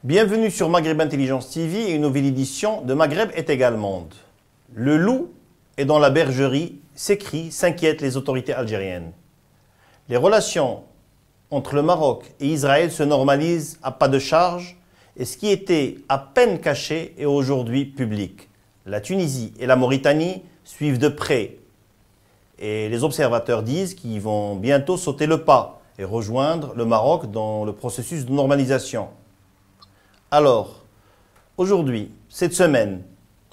Bienvenue sur Maghreb Intelligence TV et une nouvelle édition de Maghreb est égal monde. Le loup est dans la bergerie, s'écrient, s'inquiètent les autorités algériennes. Les relations entre le Maroc et Israël se normalisent à pas de charge et ce qui était à peine caché est aujourd'hui public. La Tunisie et la Mauritanie suivent de près et les observateurs disent qu'ils vont bientôt sauter le pas et rejoindre le Maroc dans le processus de normalisation. Alors, aujourd'hui, cette semaine,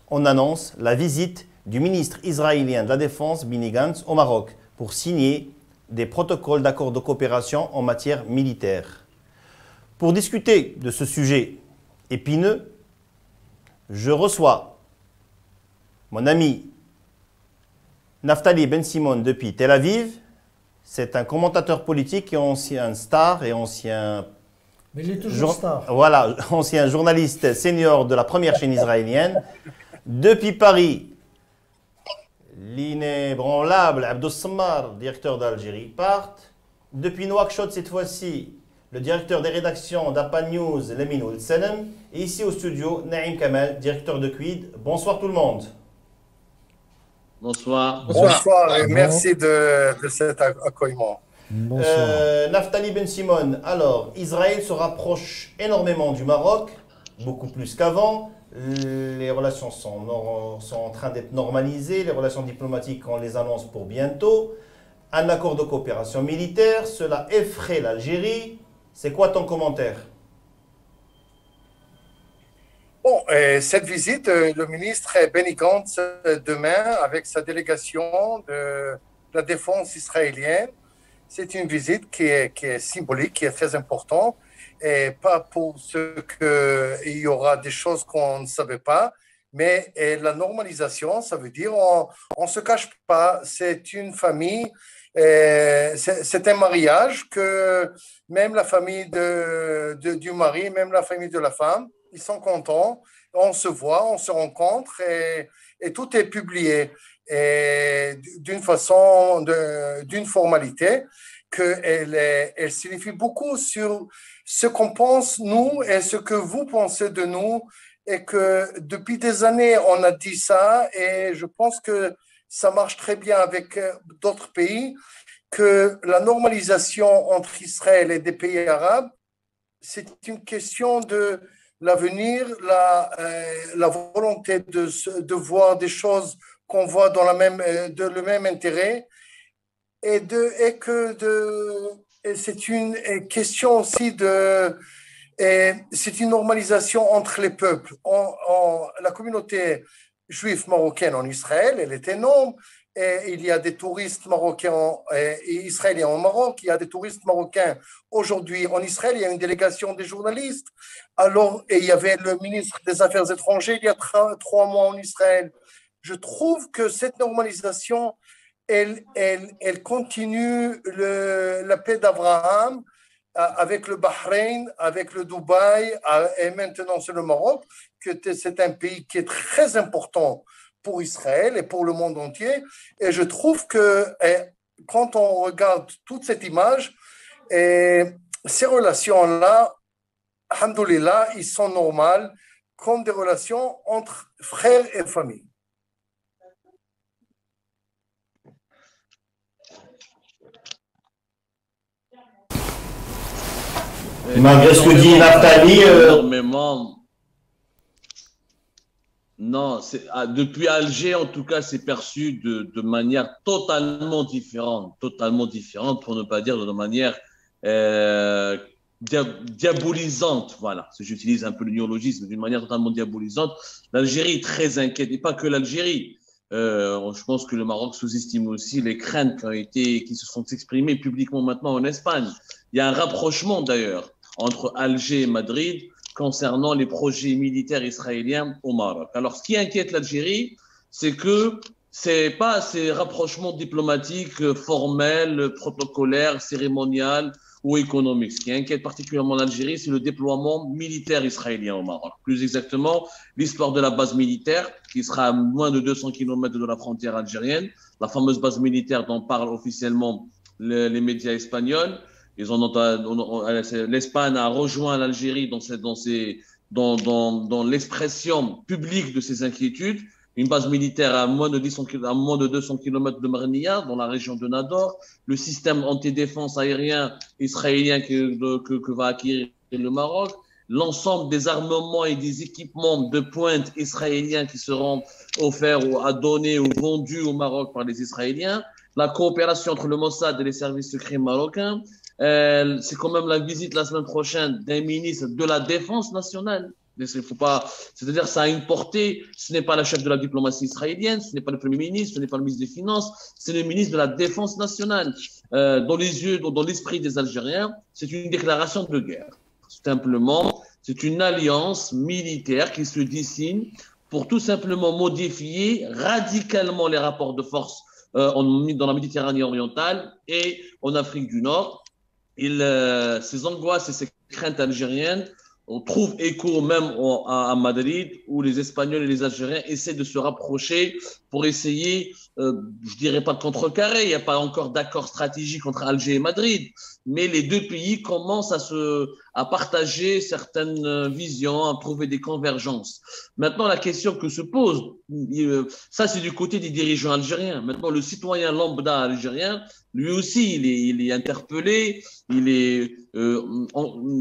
on annonce la visite du ministre israélien de la Défense, Benny Gantz, au Maroc pour signer des protocoles d'accord de coopération en matière militaire. Pour discuter de ce sujet épineux, je reçois mon ami Naftali Ben Simon depuis Tel Aviv. C'est un commentateur politique et ancien star et ancien... Mais il est toujours star. Voilà, ancien journaliste senior de la première chaîne israélienne. Depuis Paris, l'inébranlable Abdou Sammar, directeur d'Algérie, part. Depuis Nouakchott, cette fois-ci, le directeur des rédactions d'Apa News, Lamine Ould-Salem. Et ici au studio, Naïm Kamal, directeur de Quid. Bonsoir tout le monde. Bonsoir. Bonsoir et merci de cet accueillement. Naftali Ben Simon, alors Israël se rapproche énormément du Maroc, beaucoup plus qu'avant. Les relations sont en train d'être normalisées, les relations diplomatiques on les annonce pour bientôt. Un accord de coopération militaire, cela effraie l'Algérie. C'est quoi ton commentaire? Bon, cette visite, le ministre Benny Gantz demain avec sa délégation de la défense israélienne. C'est une visite qui est symbolique, qui est très importante, et pas pour ce qu'il y aura des choses qu'on ne savait pas, mais la normalisation, ça veut dire on ne se cache pas, c'est une famille, c'est un mariage que même la famille du mari, même la famille de la femme, ils sont contents, on se voit, on se rencontre et tout est publié. Et d'une façon, d'une formalité, qu'elle signifie beaucoup sur ce qu'on pense nous et ce que vous pensez de nous, et que depuis des années, on a dit ça, et je pense que ça marche très bien avec d'autres pays, que la normalisation entre Israël et des pays arabes, c'est une question de l'avenir, la volonté de voir des choses qu'on voit dans le même intérêt, et c'est une question aussi c'est une normalisation entre les peuples. La communauté juive marocaine en Israël, elle est énorme, et il y a des touristes marocains et israéliens au Maroc, il y a des touristes marocains aujourd'hui en Israël, il y a une délégation des journalistes, et il y avait le ministre des Affaires étrangères il y a 3 mois en Israël. Je trouve que cette normalisation, elle continue la paix d'Abraham avec le Bahreïn, avec le Dubaï, et maintenant c'est le Maroc, que c'est un pays qui est très important pour Israël et pour le monde entier. Et je trouve que quand on regarde toute cette image, ces relations-là, alhamdoulilah, ils sont normales, comme des relations entre frères et famille. Malgré ce que dit Naftali, énormément. Non, depuis Alger, en tout cas, c'est perçu de manière totalement différente, pour ne pas dire de manière diabolisante. Voilà, j'utilise un peu le néologisme, d'une manière totalement diabolisante. L'Algérie est très inquiète, et pas que l'Algérie. Je pense que le Maroc sous-estime aussi les craintes qui se sont exprimées publiquement maintenant en Espagne. Il y a un rapprochement d'ailleurs entre Alger et Madrid concernant les projets militaires israéliens au Maroc. Alors, ce qui inquiète l'Algérie, c'est que c'est pas ces rapprochements diplomatiques formels, protocolaires, cérémoniaux ou économiques. Ce qui inquiète particulièrement l'Algérie, c'est le déploiement militaire israélien au Maroc. Plus exactement, l'histoire de la base militaire, qui sera à moins de 200 km de la frontière algérienne, la fameuse base militaire dont parlent officiellement les médias espagnols. L'Espagne a rejoint l'Algérie dans l'expression publique de ses inquiétudes. Une base militaire à moins de 200 km de Marnia, dans la région de Nador. Le système anti-défense aérien israélien que va acquérir le Maroc. L'ensemble des armements et des équipements de pointe israéliens qui seront offerts ou donnés ou vendus au Maroc par les Israéliens. La coopération entre le Mossad et les services secrets marocains. C'est quand même la visite la semaine prochaine d'un ministre de la Défense nationale. C'est-à-dire, ça a une portée. Ce n'est pas la chef de la diplomatie israélienne, ce n'est pas le Premier ministre, ce n'est pas le ministre des Finances, c'est le ministre de la Défense nationale. Dans l'esprit des Algériens, c'est une déclaration de guerre. Simplement, c'est une alliance militaire qui se dessine pour tout simplement modifier radicalement les rapports de force dans la Méditerranée orientale et en Afrique du Nord. Ces angoisses et ces craintes algériennes on trouve écho même à Madrid, où les Espagnols et les Algériens essaient de se rapprocher pour essayer, je dirais pas de contrecarrer, il n'y a pas encore d'accord stratégique entre Alger et Madrid, mais les deux pays commencent à partager certaines visions, à trouver des convergences. Maintenant, la question que se pose, ça c'est du côté des dirigeants algériens. Maintenant, le citoyen lambda algérien, lui aussi, il est interpellé,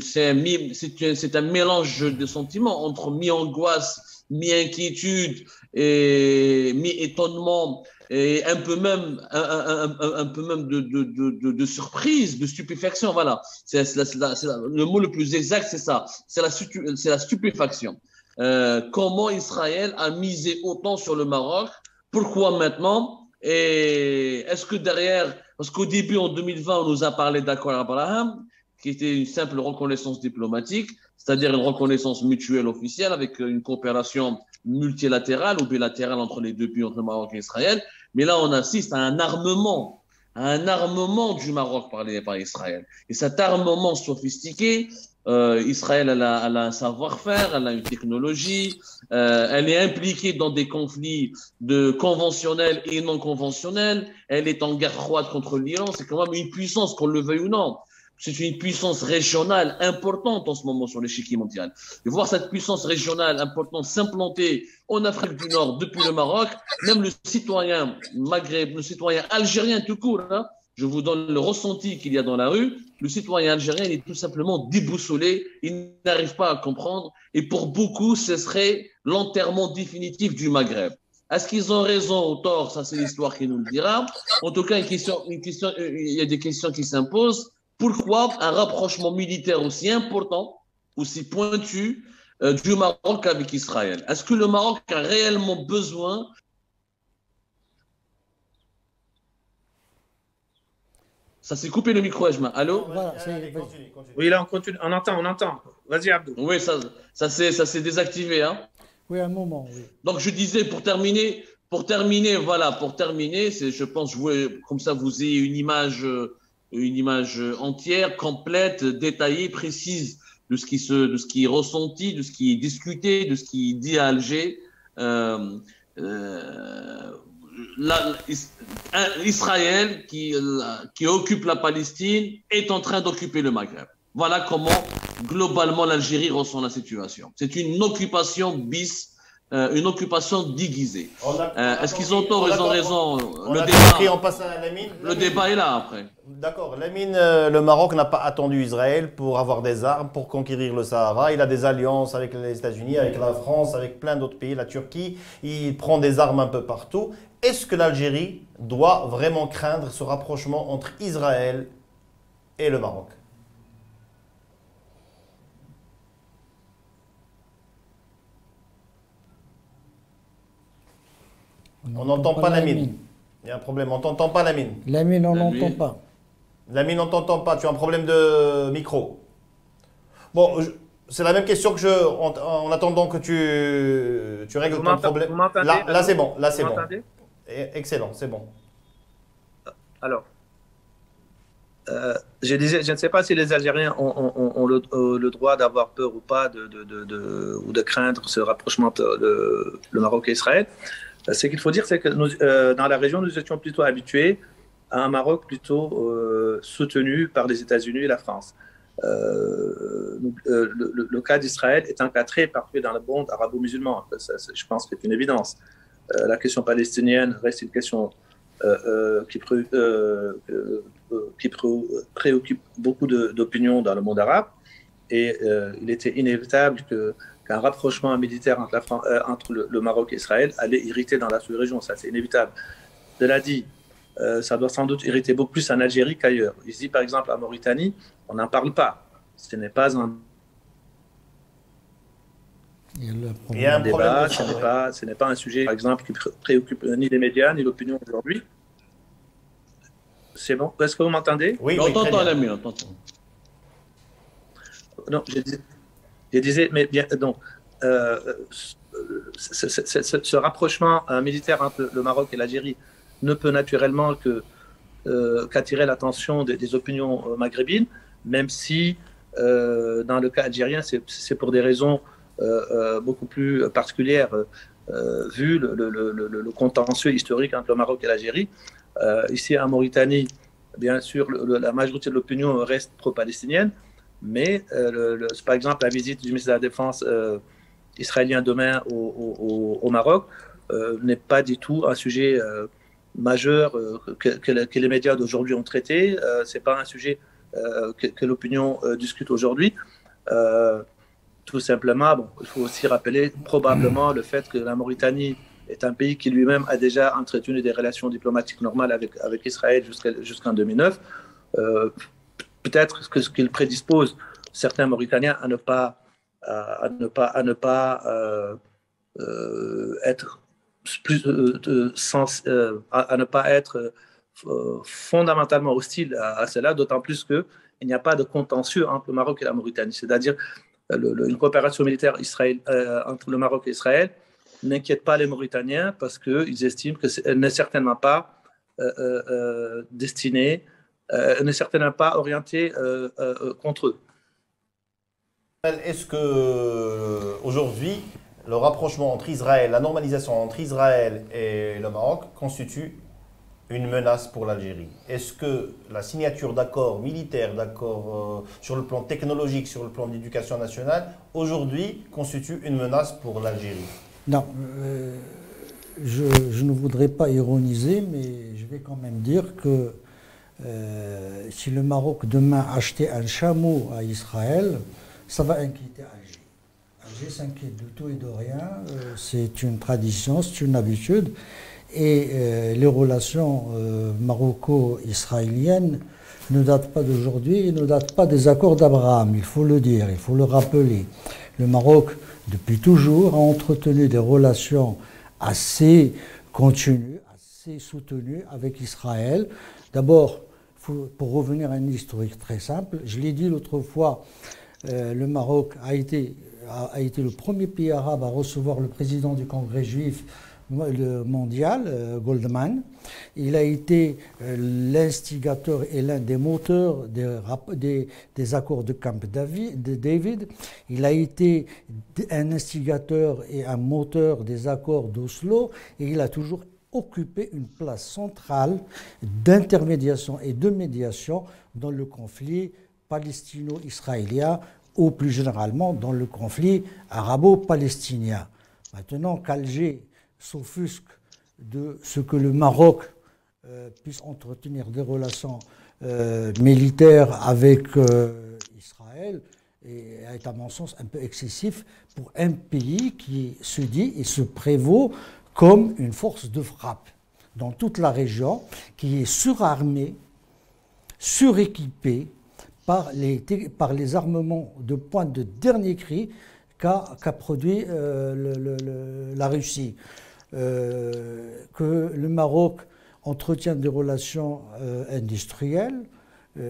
c'est un mélange de sentiments entre mi-angoisse, mi-inquiétude et mi-étonnement et un peu même de surprise, de stupéfaction. Voilà, le mot le plus exact, c'est ça. C'est la stupéfaction. Comment Israël a misé autant sur le Maroc? Pourquoi maintenant? Et est-ce que derrière, parce qu'au début en 2020, on nous a parlé d'accord Abraham, qui était une simple reconnaissance diplomatique, c'est-à-dire une reconnaissance mutuelle officielle avec une coopération multilatérale ou bilatérale entre les deux pays, entre le Maroc et Israël. Mais là, on assiste à un armement du Maroc par Israël. Et cet armement sophistiqué, Israël, elle a un savoir-faire, elle a une technologie, elle est impliquée dans des conflits conventionnels et non conventionnels, elle est en guerre froide contre l'Iran, c'est quand même une puissance, qu'on le veuille ou non. C'est une puissance régionale importante en ce moment sur l'échiquier mondial. Et voir cette puissance régionale importante s'implanter en Afrique du Nord depuis le Maroc, même le citoyen maghreb, le citoyen algérien tout court, hein, je vous donne le ressenti qu'il y a dans la rue, le citoyen algérien il est tout simplement déboussolé, il n'arrive pas à comprendre et pour beaucoup ce serait l'enterrement définitif du Maghreb. Est-ce qu'ils ont raison ou tort? Ça c'est l'histoire qui nous le dira. En tout cas, il y a des questions qui s'imposent. Pourquoi un rapprochement militaire aussi important, aussi pointu du Maroc avec Israël? Est-ce que le Maroc a réellement besoin? Ça s'est coupé le micro, Ejma. Allô? Voilà, Continue. Oui, là, on continue. On entend. Vas-y, Abdou. Oui, ça s'est désactivé. Hein? oui, un moment, oui. Donc, je disais, pour terminer, je pense, comme ça, vous ayez une image entière, complète, détaillée, précise de ce qui est ressenti, de ce qui est discuté, de ce qui est dit à Alger. Israël qui occupe la Palestine est en train d'occuper le Maghreb. Voilà comment globalement l'Algérie ressent la situation. C'est une occupation bis, une occupation déguisée. Est-ce qu'ils ont tort? Ils ont raison. Le débat est là après. D'accord. Lamine, le Maroc n'a pas attendu Israël pour avoir des armes, pour conquérir le Sahara. Il a des alliances avec les États-Unis, avec la France, avec plein d'autres pays, la Turquie. Il prend des armes un peu partout. Est-ce que l'Algérie doit vraiment craindre ce rapprochement entre Israël et le Maroc? On n'entend pas Lamine. Il y a un problème, on t'entend pas Lamine. Lamine, on n'entend pas. Lamine, on t'entend pas, tu as un problème de micro. Bon, c'est la même question que en attendant que tu règles ton problème. Vous m'entendez? Là c'est bon, là c'est bon. Excellent, c'est bon. Alors, je disais, je ne sais pas si les Algériens ont le droit d'avoir peur ou pas ou de craindre ce rapprochement entre le Maroc et Israël. Ce qu'il faut dire, c'est que nous, dans la région, nous étions plutôt habitués à un Maroc plutôt soutenu par les États-Unis et la France. Le cas d'Israël est un cas très particulier dans le monde arabo-musulman. Je pense que c'est une évidence. La question palestinienne reste une question qui préoccupe beaucoup d'opinions dans le monde arabe. Et il était inévitable qu'un rapprochement militaire entre le Maroc et Israël allait irriter dans la sous-région. Ça, c'est inévitable. Cela dit, ça doit sans doute irriter beaucoup plus en Algérie qu'ailleurs. Ici, par exemple, en Mauritanie, on n'en parle pas. Ce n'est pas un débat, ce n'est pas un sujet, par exemple, qui préoccupe ni les médias, ni l'opinion aujourd'hui. C'est bon? Est-ce que vous m'entendez? Oui, on t'entend, l'ami, on t'entend. Non, je disais, mais bien, donc, ce rapprochement militaire entre le Maroc et l'Algérie ne peut naturellement qu'attirer l'attention des opinions maghrébines, même si, dans le cas algérien, c'est pour des raisons beaucoup plus particulières, vu le contentieux historique entre le Maroc et l'Algérie. Ici, en Mauritanie, bien sûr, la majorité de l'opinion reste pro-palestinienne, mais par exemple, la visite du ministre de la Défense israélien demain au Maroc n'est pas du tout un sujet majeur que les médias d'aujourd'hui ont traité. Ce n'est pas un sujet que l'opinion discute aujourd'hui. Tout simplement, bon, il faut aussi rappeler probablement le fait que la Mauritanie est un pays qui lui-même a déjà entretenu des relations diplomatiques normales avec Israël jusqu'en 2009. Peut-être que ce qu'il prédispose certains Mauritaniens à ne pas être fondamentalement hostile à cela, d'autant plus qu'il n'y a pas de contentieux entre le Maroc et la Mauritanie. C'est-à-dire une coopération militaire entre le Maroc et Israël n'inquiète pas les Mauritaniens parce qu'ils estiment qu'elle n'est certainement pas destinée, n'est certainement pas orientée contre eux. Est-ce que aujourd'hui, le rapprochement entre Israël, la normalisation entre Israël et le Maroc constitue une menace pour l'Algérie? Est-ce que la signature d'accords militaires, d'accords sur le plan technologique, sur le plan d'éducation nationale, aujourd'hui constitue une menace pour l'Algérie? Non, je ne voudrais pas ironiser, mais je vais quand même dire que si le Maroc demain achetait un chameau à Israël, ça va inquiéter Alger. Alger s'inquiète de tout et de rien, c'est une tradition, c'est une habitude. Et les relations maroco-israéliennes ne datent pas d'aujourd'hui et ne datent pas des accords d'Abraham, il faut le dire, il faut le rappeler. Le Maroc, depuis toujours, a entretenu des relations assez continues, assez soutenues avec Israël. D'abord, pour revenir à une historique très simple, je l'ai dit l'autre fois, le Maroc a été le premier pays arabe à recevoir le président du Congrès juif mondial, Goldman. Il a été l'instigateur et l'un des moteurs des accords de Camp David. Il a été un instigateur et un moteur des accords d'Oslo et il a toujours occupé une place centrale d'intermédiation et de médiation dans le conflit palestino-israélien ou plus généralement dans le conflit arabo-palestinien. Maintenant qu'Alger s'offusque de ce que le Maroc puisse entretenir des relations militaires avec Israël est à mon sens un peu excessif pour un pays qui se dit et se prévaut comme une force de frappe dans toute la région, qui est surarmée, suréquipée par les armements de pointe de dernier cri qu'a produit la Russie. Que le Maroc entretient des relations industrielles,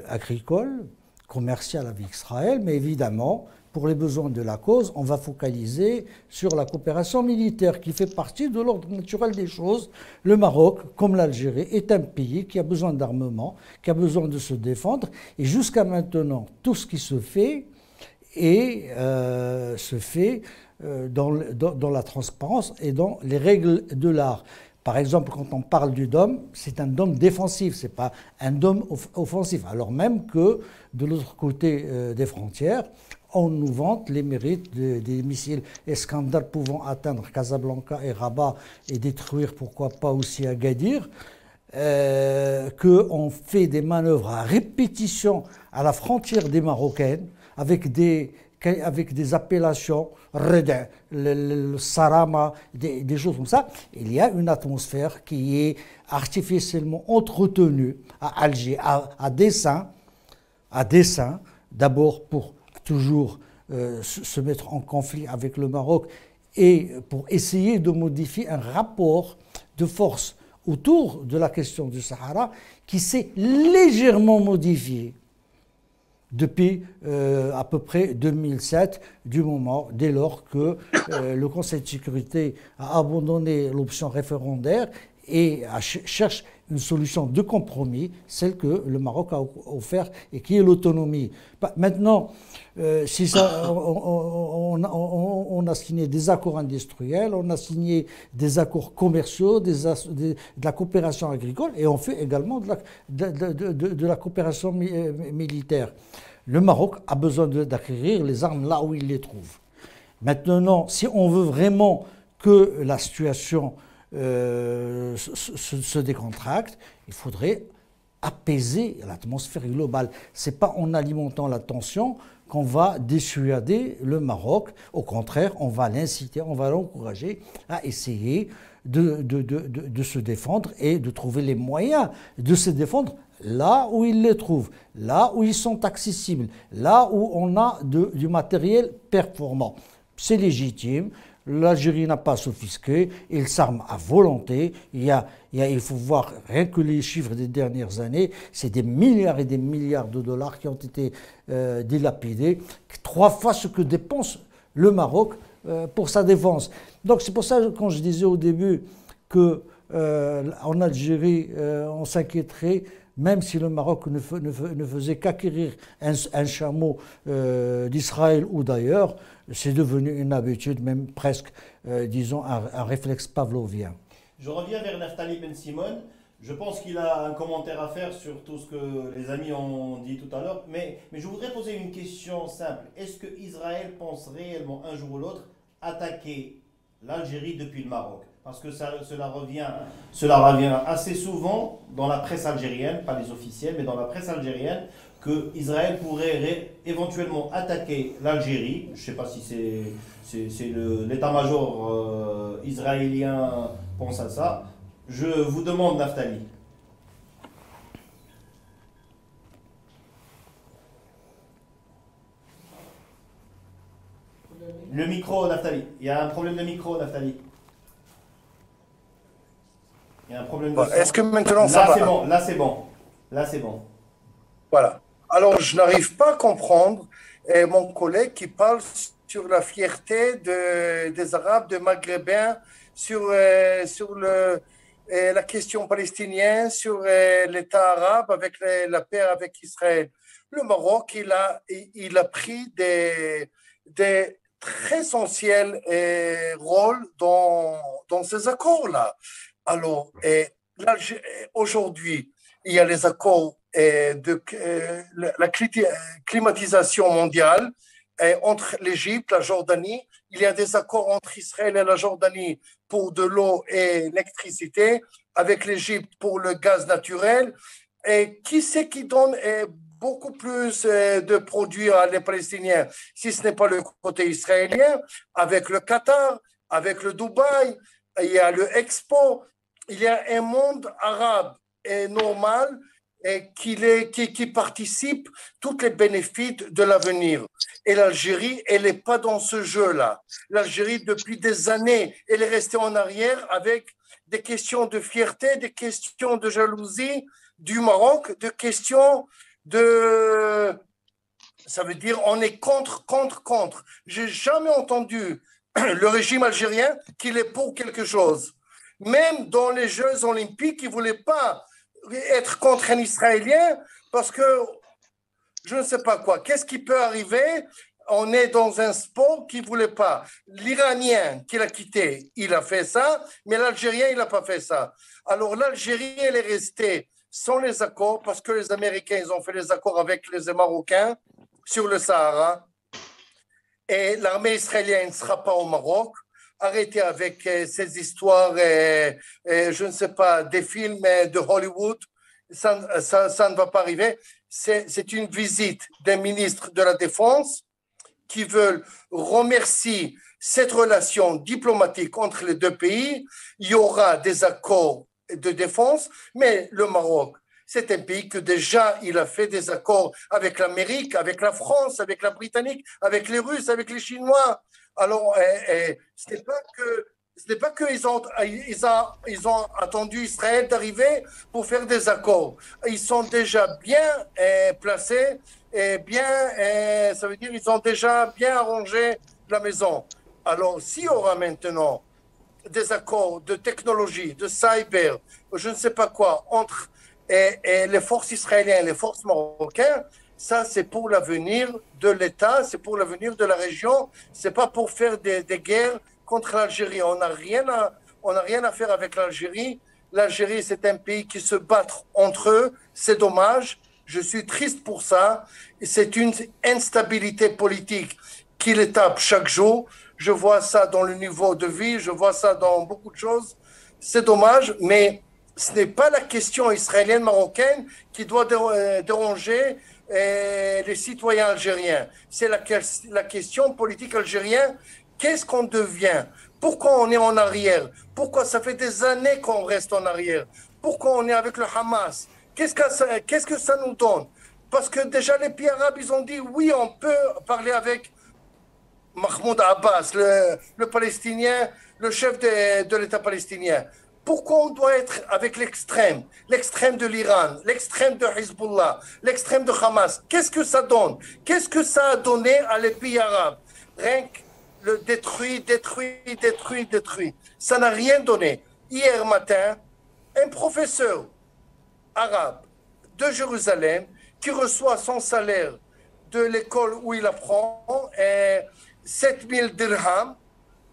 agricoles, commerciales avec Israël, mais évidemment, pour les besoins de la cause, on va focaliser sur la coopération militaire qui fait partie de l'ordre naturel des choses. Le Maroc, comme l'Algérie, est un pays qui a besoin d'armement, qui a besoin de se défendre, et jusqu'à maintenant, tout ce qui se fait se fait dans la transparence et dans les règles de l'art. Par exemple, quand on parle du dôme, c'est un dôme défensif, ce n'est pas un dôme offensif. Alors même que de l'autre côté des frontières, on nous vante les mérites des missiles Iskander pouvant atteindre Casablanca et Rabat et détruire, pourquoi pas aussi Agadir, qu'on fait des manœuvres à répétition à la frontière des Marocaines avec des appellations, le Sarama, des choses comme ça. Il y a une atmosphère qui est artificiellement entretenue à Alger, à dessein, d'abord pour toujours se mettre en conflit avec le Maroc et pour essayer de modifier un rapport de force autour de la question du Sahara qui s'est légèrement modifié depuis à peu près 2007, dès lors que le Conseil de sécurité a abandonné l'option référendaire et cherche une solution de compromis, celle que le Maroc a offert et qui est l'autonomie. Maintenant, si ça, on a signé des accords industriels, on a signé des accords commerciaux, de la coopération agricole et on fait également de la coopération militaire. Le Maroc a besoin d'acquérir les armes là où il les trouve. Maintenant, si on veut vraiment que la situation se décontracte, il faudrait apaiser l'atmosphère globale. Ce n'est pas en alimentant la tension qu'on va dissuader le Maroc. Au contraire, on va l'inciter, on va l'encourager à essayer de se défendre et de trouver les moyens de se défendre là où il les trouve, là où ils sont accessibles, là où on a du matériel performant. C'est légitime. L'Algérie n'a pas s'offusqué, il s'arme à volonté. Il faut voir rien que les chiffres des dernières années, c'est des milliards et des milliards de dollars qui ont été dilapidés, 3 fois ce que dépense le Maroc pour sa défense. Donc c'est pour ça que quand je disais au début qu'en Algérie, on s'inquiéterait, même si le Maroc ne faisait qu'acquérir un chameau d'Israël ou d'ailleurs, c'est devenu une habitude, même presque, disons, un réflexe pavlovien. Je reviens vers Naftali Ben Simon. Je pense qu'il a un commentaire à faire sur tout ce que les amis ont dit tout à l'heure. Mais je voudrais poser une question simple. Est-ce que Israël pense réellement un jour ou l'autre attaquer l'Algérie depuis le Maroc? Parce que cela revient assez souvent dans la presse algérienne, pas les officiels, mais dans la presse algérienne, que Israël pourrait éventuellement attaquer l'Algérie. Je ne sais pas si c'est l'état-major israélien pense à ça. Je vous demande, Naftali. Le micro, Naftali. Il y a un problème de micro, Naftali. Il y a un problème de Est-ce que maintenant ça va? Bon, là, c'est bon. Là, c'est bon. Voilà. Alors, je n'arrive pas à comprendre mon collègue qui parle sur la fierté des Arabes, des Maghrébins, sur la question palestinienne, sur l'État arabe, avec la paix avec Israël. Le Maroc, il a pris des très essentiels rôles dans ces accords-là. Alors, aujourd'hui, il y a les accords de la climatisation mondiale entre l'Égypte, la Jordanie. Il y a des accords entre Israël et la Jordanie pour de l'eau et l'électricité, avec l'Égypte pour le gaz naturel. Et qui c'est qui donne beaucoup plus de produits à les Palestiniens, si ce n'est pas le côté israélien, avec le Qatar, avec le Dubaï, il y a le Expo, il y a un monde arabe normal qui participe tous les bénéfices de l'avenir. Et l'Algérie, elle n'est pas dans ce jeu-là. L'Algérie, depuis des années, elle est restée en arrière avec des questions de fierté, des questions de jalousie du Maroc, des questions de... Ça veut dire on est contre. J'ai jamais entendu le régime algérien qu'il est pour quelque chose. Même dans les Jeux olympiques, il ne voulait pas être contre un Israélien parce que je ne sais pas quoi. Qu'est-ce qui peut arriver on est dans un sport qui ne voulait pas. L'Iranien qui l'a quitté, il a fait ça, mais l'Algérien, il n'a pas fait ça. Alors l'Algérie, elle est restée sans les accords parce que les Américains, ils ont fait les accords avec les Marocains sur le Sahara. Et l'armée israélienne ne sera pas au Maroc. Arrêtez avec ces histoires, je ne sais pas, des films de Hollywood. Ça ne va pas arriver. C'est une visite d'un ministre de la Défense qui veulent remercier cette relation diplomatique entre les deux pays. Il y aura des accords de défense, mais le Maroc, c'est un pays que déjà il a fait des accords avec l'Amérique, avec la France, avec la Britannique, avec les Russes, avec les Chinois. Alors, ce n'est pas qu'ils ont attendu Israël d'arriver pour faire des accords. Ils sont déjà bien placés et bien, ça veut dire qu'ils ont déjà bien arrangé la maison. Alors, s'il y aura maintenant des accords de technologie, de cyber, je ne sais pas quoi, entre les forces israéliennes et les forces marocaines, ça c'est pour l'avenir de l'État, c'est pour l'avenir de la région, c'est pas pour faire des guerres contre l'Algérie. On n'a rien à faire avec l'Algérie. L'Algérie, c'est un pays qui se bat entre eux, c'est dommage, je suis triste pour ça. C'est une instabilité politique qui les tape chaque jour. Je vois ça dans le niveau de vie, je vois ça dans beaucoup de choses. C'est dommage, mais ce n'est pas la question israélienne-marocaine qui doit déranger les citoyens algériens. C'est la question politique algérienne. Qu'est-ce qu'on devient? Pourquoi on est en arrière? Pourquoi ça fait des années qu'on reste en arrière? Pourquoi on est avec le Hamas? Qu'est-ce que ça nous donne? Parce que déjà les pays arabes, ils ont dit oui, on peut parler avec Mahmoud Abbas, le Palestinien, le chef de l'État palestinien. Pourquoi on doit être avec l'extrême de l'Iran, l'extrême de Hezbollah, l'extrême de Hamas? Qu'est-ce que ça donne? Qu'est-ce que ça a donné à les pays arabes? Rien que le détruit. Ça n'a rien donné. Hier matin, un professeur arabe de Jérusalem qui reçoit son salaire de l'école où il apprend 7000 dirhams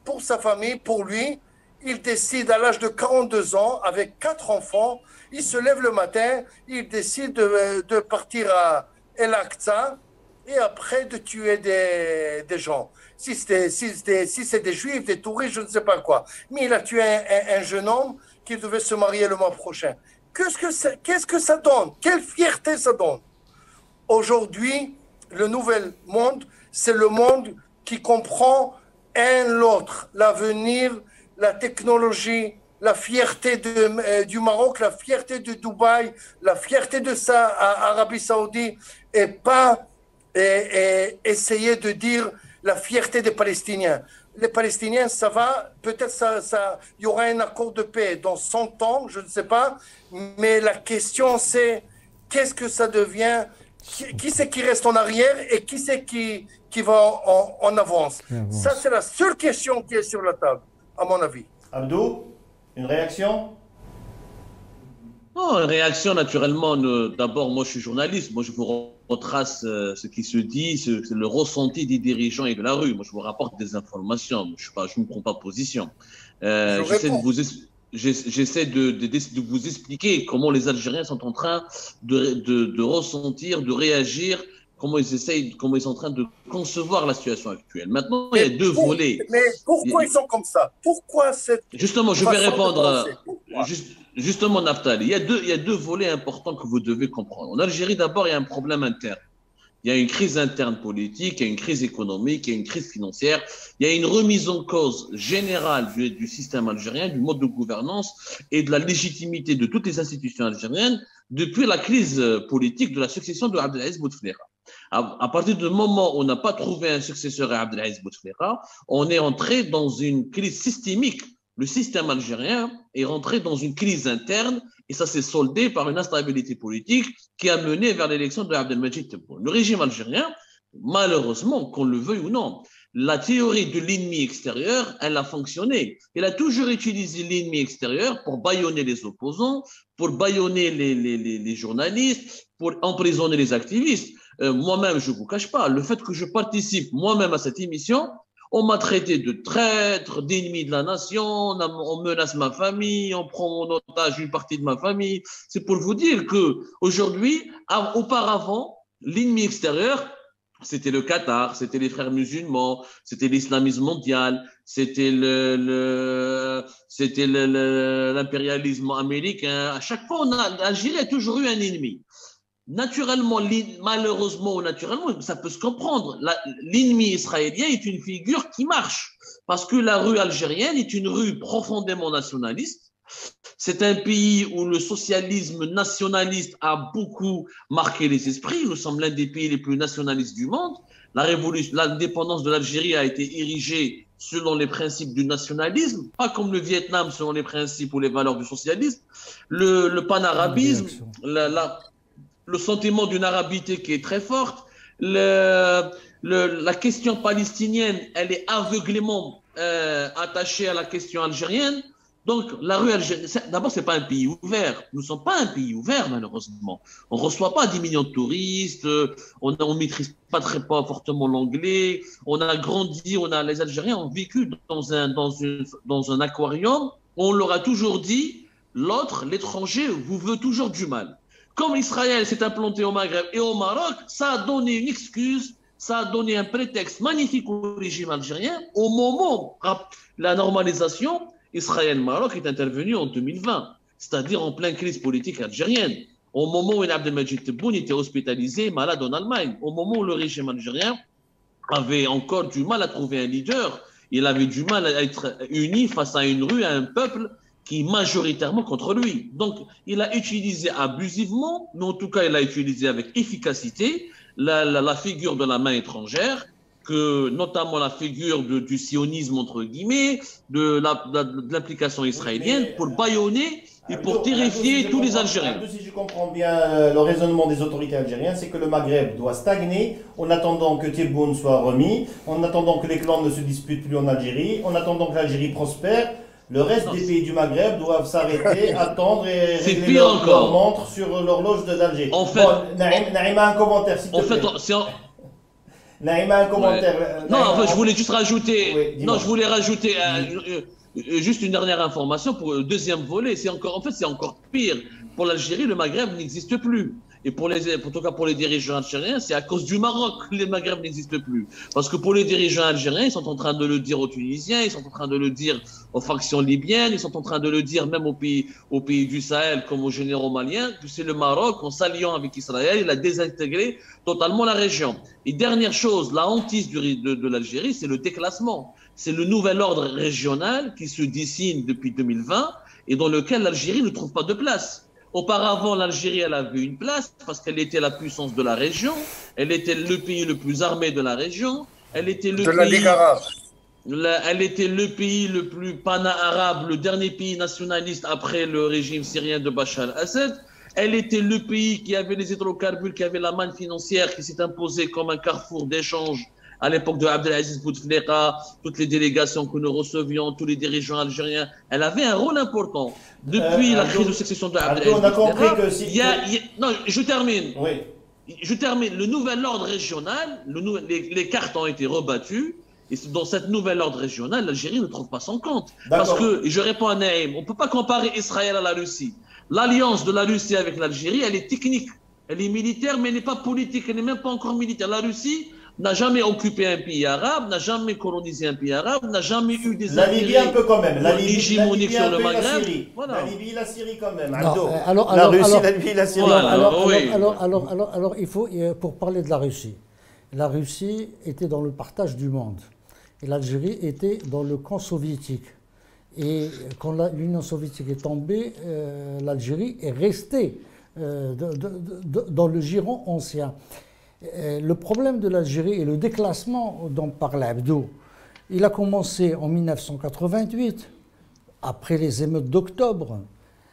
pour sa famille, pour lui. Il décide à l'âge de 42 ans, avec 4 enfants, il se lève le matin, il décide de partir à El Aqsa et après de tuer des gens. Si c'est des juifs, des touristes, je ne sais pas quoi. Mais il a tué un jeune homme qui devait se marier le mois prochain. Qu'est-ce que ça donne? Quelle fierté ça donne? Aujourd'hui, le nouvel monde, c'est le monde qui comprend l'autre, l'avenir, la technologie, la fierté du Maroc, la fierté de Dubaï, la fierté de Arabie Saoudite, et pas essayer de dire la fierté des Palestiniens. Les Palestiniens, ça va, peut-être il y aura un accord de paix dans 100 ans, je ne sais pas, mais la question c'est qu'est-ce que ça devient? Qui c'est qui reste en arrière et qui c'est qui va en avance? Ça, c'est la seule question qui est sur la table, à mon avis. Abdou, une réaction? Non, une réaction naturellement. D'abord, moi je suis journaliste, moi je vous retrace ce qui se dit, c'est le ressenti des dirigeants et de la rue. Moi je vous rapporte des informations, je ne me prends pas position. J'essaie de vous expliquer comment les Algériens sont en train de ressentir, de réagir, comment ils sont en train de concevoir la situation actuelle. Maintenant, il y a deux volets. Mais pourquoi ils sont comme ça? Pourquoi cette... Justement, je vais répondre. Justement, Naftali, il y a deux volets importants que vous devez comprendre. En Algérie, d'abord, il y a un problème interne. Il y a une crise interne politique, il y a une crise économique, il y a une crise financière, il y a une remise en cause générale du système algérien, du mode de gouvernance et de la légitimité de toutes les institutions algériennes depuis la crise politique de la succession de Abdelaziz Bouteflika. À partir du moment où on n'a pas trouvé un successeur à Abdelaziz Bouteflika, on est entré dans une crise systémique. Le système algérien est rentré dans une crise interne et ça s'est soldé par une instabilité politique qui a mené vers l'élection de Abdelmajid Tebboune. Le régime algérien, malheureusement, qu'on le veuille ou non, la théorie de l'ennemi extérieur, elle a fonctionné. Il a toujours utilisé l'ennemi extérieur pour bâillonner les opposants, pour bâillonner les journalistes, pour emprisonner les activistes. Moi-même, je ne vous cache pas, le fait que je participe moi-même à cette émission, on m'a traité de traître, d'ennemi de la nation, on menace ma famille, on prend en otage une partie de ma famille. C'est pour vous dire que aujourd'hui, auparavant, l'ennemi extérieur, c'était le Qatar, c'était les frères musulmans, c'était l'islamisme mondial, c'était l'impérialisme américain. À chaque fois, l'Algérie a toujours eu un ennemi. Naturellement, malheureusement ou naturellement, ça peut se comprendre. L'ennemi israélien est une figure qui marche parce que la rue algérienne est une rue profondément nationaliste. C'est un pays où le socialisme nationaliste a beaucoup marqué les esprits. Nous sommes l'un des pays les plus nationalistes du monde. L'indépendance de l'Algérie a été érigée selon les principes du nationalisme, pas comme le Vietnam selon les principes ou les valeurs du socialisme. Le panarabisme, le sentiment d'une arabité qui est très forte. La question palestinienne, elle est aveuglément attachée à la question algérienne. Donc, la rue algérienne, d'abord, c'est pas un pays ouvert. Nous ne sommes pas un pays ouvert, malheureusement. On reçoit pas 10 millions de touristes, on maîtrise pas fortement l'anglais, on a grandi, les Algériens ont vécu dans un aquarium. On leur a toujours dit, l'étranger, vous veut toujours du mal. Comme Israël s'est implanté au Maghreb et au Maroc, ça a donné une excuse, ça a donné un prétexte magnifique au régime algérien. Au moment de la normalisation, Israël-Maroc est intervenu en 2020, c'est-à-dire en pleine crise politique algérienne. Au moment où Abdelmajid Tebboune était hospitalisé, malade en Allemagne, au moment où le régime algérien avait encore du mal à trouver un leader, il avait du mal à être uni face à une rue, à un peuple qui est majoritairement contre lui. Donc, il a utilisé abusivement, mais en tout cas, il a utilisé avec efficacité la figure de la main étrangère, notamment la figure du sionisme, entre guillemets, de l'implication israélienne, pour bâillonner et pour terrifier tous les Algériens. Si je comprends bien le raisonnement des autorités algériennes, c'est que le Maghreb doit stagner en attendant que Tebboune soit remis, en attendant que les clans ne se disputent plus en Algérie, en attendant que l'Algérie prospère. Le reste des pays du Maghreb doivent s'arrêter, attendre et régler leur montre sur l'horloge d'Alger. En fait, Naïma, un commentaire, s'il te plaît. Naïma, un commentaire. Ouais. Non, en fait, je voulais juste rajouter. Oui, je voulais rajouter juste une dernière information pour le deuxième volet. C'est encore pire. Pour l'Algérie, le Maghreb n'existe plus. Et en tout cas pour les dirigeants algériens, c'est à cause du Maroc que les Maghreb n'existent plus. Parce que pour les dirigeants algériens, ils sont en train de le dire aux Tunisiens, ils sont en train de le dire aux factions libyennes, ils sont en train de le dire même aux pays du Sahel comme aux généraux maliens, que c'est le Maroc, en s'alliant avec Israël, il a désintégré totalement la région. Et dernière chose, la hantise de l'Algérie, c'est le déclassement. C'est le nouvel ordre régional qui se dessine depuis 2020 et dans lequel l'Algérie ne trouve pas de place. Auparavant, l'Algérie, elle avait une place parce qu'elle était la puissance de la région, elle était le pays le plus armé de la région, elle était le pays le plus pana-arabe, le dernier pays nationaliste après le régime syrien de Bachar el-Assad. Elle était le pays qui avait les hydrocarbures, qui avait la manne financière, qui s'est imposée comme un carrefour d'échange à l'époque de Abdelaziz Bouteflika, toutes les délégations que nous recevions, tous les dirigeants algériens, elle avait un rôle important. Depuis la crise de succession de Abdelaziz Bouteflika, non, je termine. Oui. Je termine. Le nouvel ordre régional, les cartes ont été rebattues, et dans cette nouvelle ordre régional, l'Algérie ne trouve pas son compte. Parce que, et je réponds à Naïm, on ne peut pas comparer Israël à la Russie. L'alliance de la Russie avec l'Algérie, elle est technique, elle est militaire, mais elle n'est pas politique, elle n'est même pas encore militaire. La Russie n'a jamais occupé un pays arabe, n'a jamais colonisé un pays arabe, n'a jamais eu des la Libye un peu quand même, la Libye hégémonique sur le Maghreb. Voilà. La Libye, la Syrie quand même. La Russie, la Libye, la Syrie. Alors, il faut, pour parler de la Russie était dans le partage du monde et l'Algérie était dans le camp soviétique. Et quand l'Union soviétique est tombée, l'Algérie est restée dans le giron ancien. Le problème de l'Algérie et le déclassement dont parlait Abdou, il a commencé en 1988, après les émeutes d'octobre.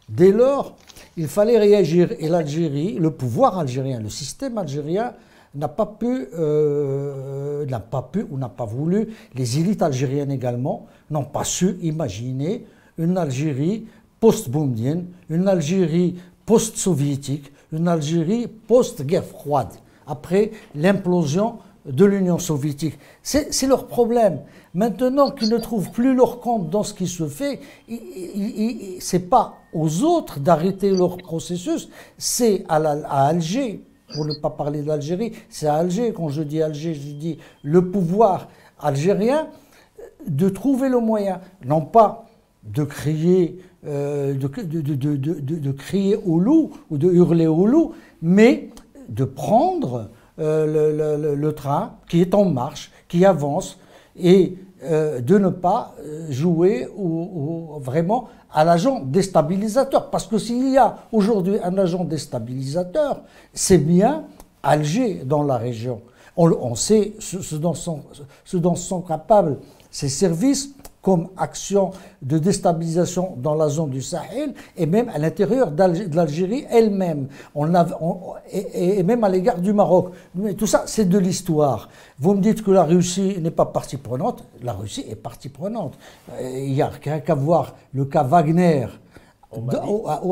Dès lors, il fallait réagir. Et l'Algérie, le pouvoir algérien, le système algérien n'a pas pu ou n'a pas voulu, les élites algériennes également, n'ont pas su imaginer une Algérie post-boumedienne, une Algérie post-soviétique, une Algérie post-guerre froide. après l'implosion de l'Union soviétique. C'est leur problème. Maintenant qu'ils ne trouvent plus leur compte dans ce qui se fait, ce n'est pas aux autres d'arrêter leur processus, c'est à Alger, pour ne pas parler d'Algérie, c'est à Alger, quand je dis Alger, je dis le pouvoir algérien, de trouver le moyen, non pas de crier, de crier au loup ou de hurler au loup, mais de prendre le train qui est en marche, qui avance, et de ne pas jouer vraiment à l'agent déstabilisateur. Parce que s'il y a aujourd'hui un agent déstabilisateur, c'est bien Alger dans la région. On sait ce dont sont capables ces services comme action de déstabilisation dans la zone du Sahel et même à l'intérieur de l'Algérie elle-même, et même à l'égard du Maroc. Mais tout ça, c'est de l'histoire. Vous me dites que la Russie n'est pas partie prenante. La Russie est partie prenante. Il n'y a qu'à voir le cas Wagner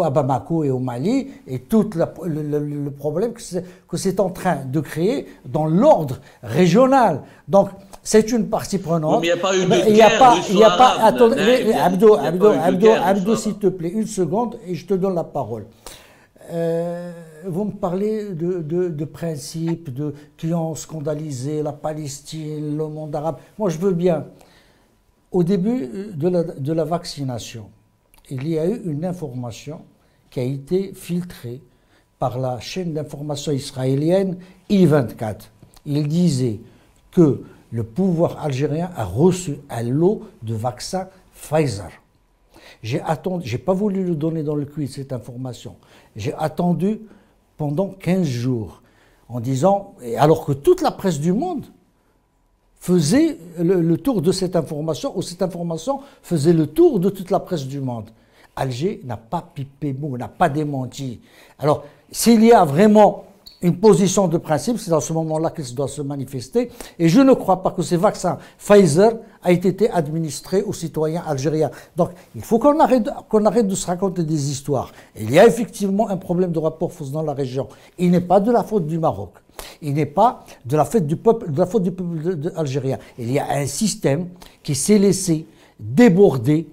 à Bamako et au Mali, et tout le problème que c'est en train de créer dans l'ordre régional. Donc, c'est une partie prenante. Mais il n'y a pas eu de guerre russo-arabe. Attendez, Abdo, s'il te plaît, une seconde, et je te donne la parole. Vous me parlez de principes qui ont scandalisé la Palestine, le monde arabe. Moi, je veux bien. Au début de la vaccination, il y a eu une information qui a été filtrée par la chaîne d'information israélienne I24. Il disait que le pouvoir algérien a reçu un lot de vaccins Pfizer. J'ai pas voulu le donner dans le quiz, cette information. J'ai attendu pendant 15 jours en disant, alors que toute la presse du monde faisait le tour de cette information, ou cette information faisait le tour de toute la presse du monde. Alger n'a pas pipé mot, n'a pas démenti. Alors, s'il y a vraiment une position de principe, c'est dans ce moment-là qu'elle doit se manifester. Et je ne crois pas que ces vaccins Pfizer aient été administrés aux citoyens algériens. Donc, il faut qu'on arrête de se raconter des histoires. Il y a effectivement un problème de rapport force dans la région. Il n'est pas de la faute du Maroc. Il n'est pas de la faute du peuple algérien. Il y a un système qui s'est laissé déborder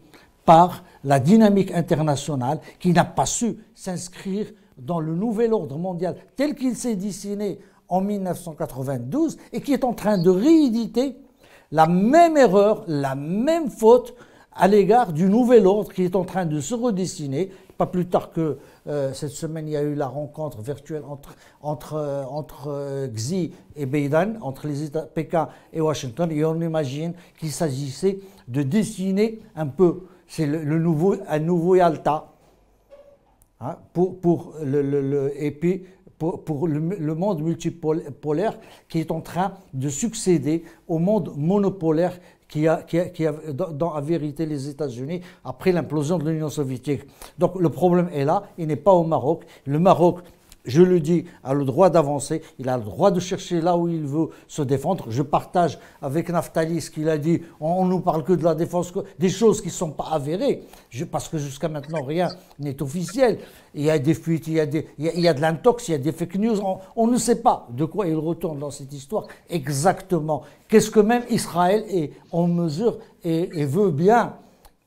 par la dynamique internationale, qui n'a pas su s'inscrire dans le nouvel ordre mondial tel qu'il s'est dessiné en 1992 et qui est en train de rééditer la même erreur, la même faute à l'égard du nouvel ordre qui est en train de se redessiner. Pas plus tard que cette semaine, il y a eu la rencontre virtuelle entre Xi et Biden, entre les États, Pékin et Washington, et on imagine qu'il s'agissait de dessiner un peu, c'est un nouveau Yalta, hein, pour le monde multipolaire qui est en train de succéder au monde monopolaire qui a dans la vérité les États-Unis après l'implosion de l'Union soviétique. Donc le problème est là, il n'est pas au Maroc. Le Maroc, je le dis, a le droit d'avancer, il a le droit de chercher là où il veut se défendre. Je partage avec Naftali ce qu'il a dit, on ne nous parle que de la défense, des choses qui ne sont pas avérées, parce que jusqu'à maintenant rien n'est officiel. Il y a des fuites, il y a de l'intox, il y a des fake news, on ne sait pas de quoi il retourne dans cette histoire exactement. Qu'est-ce que même Israël est en mesure et veut bien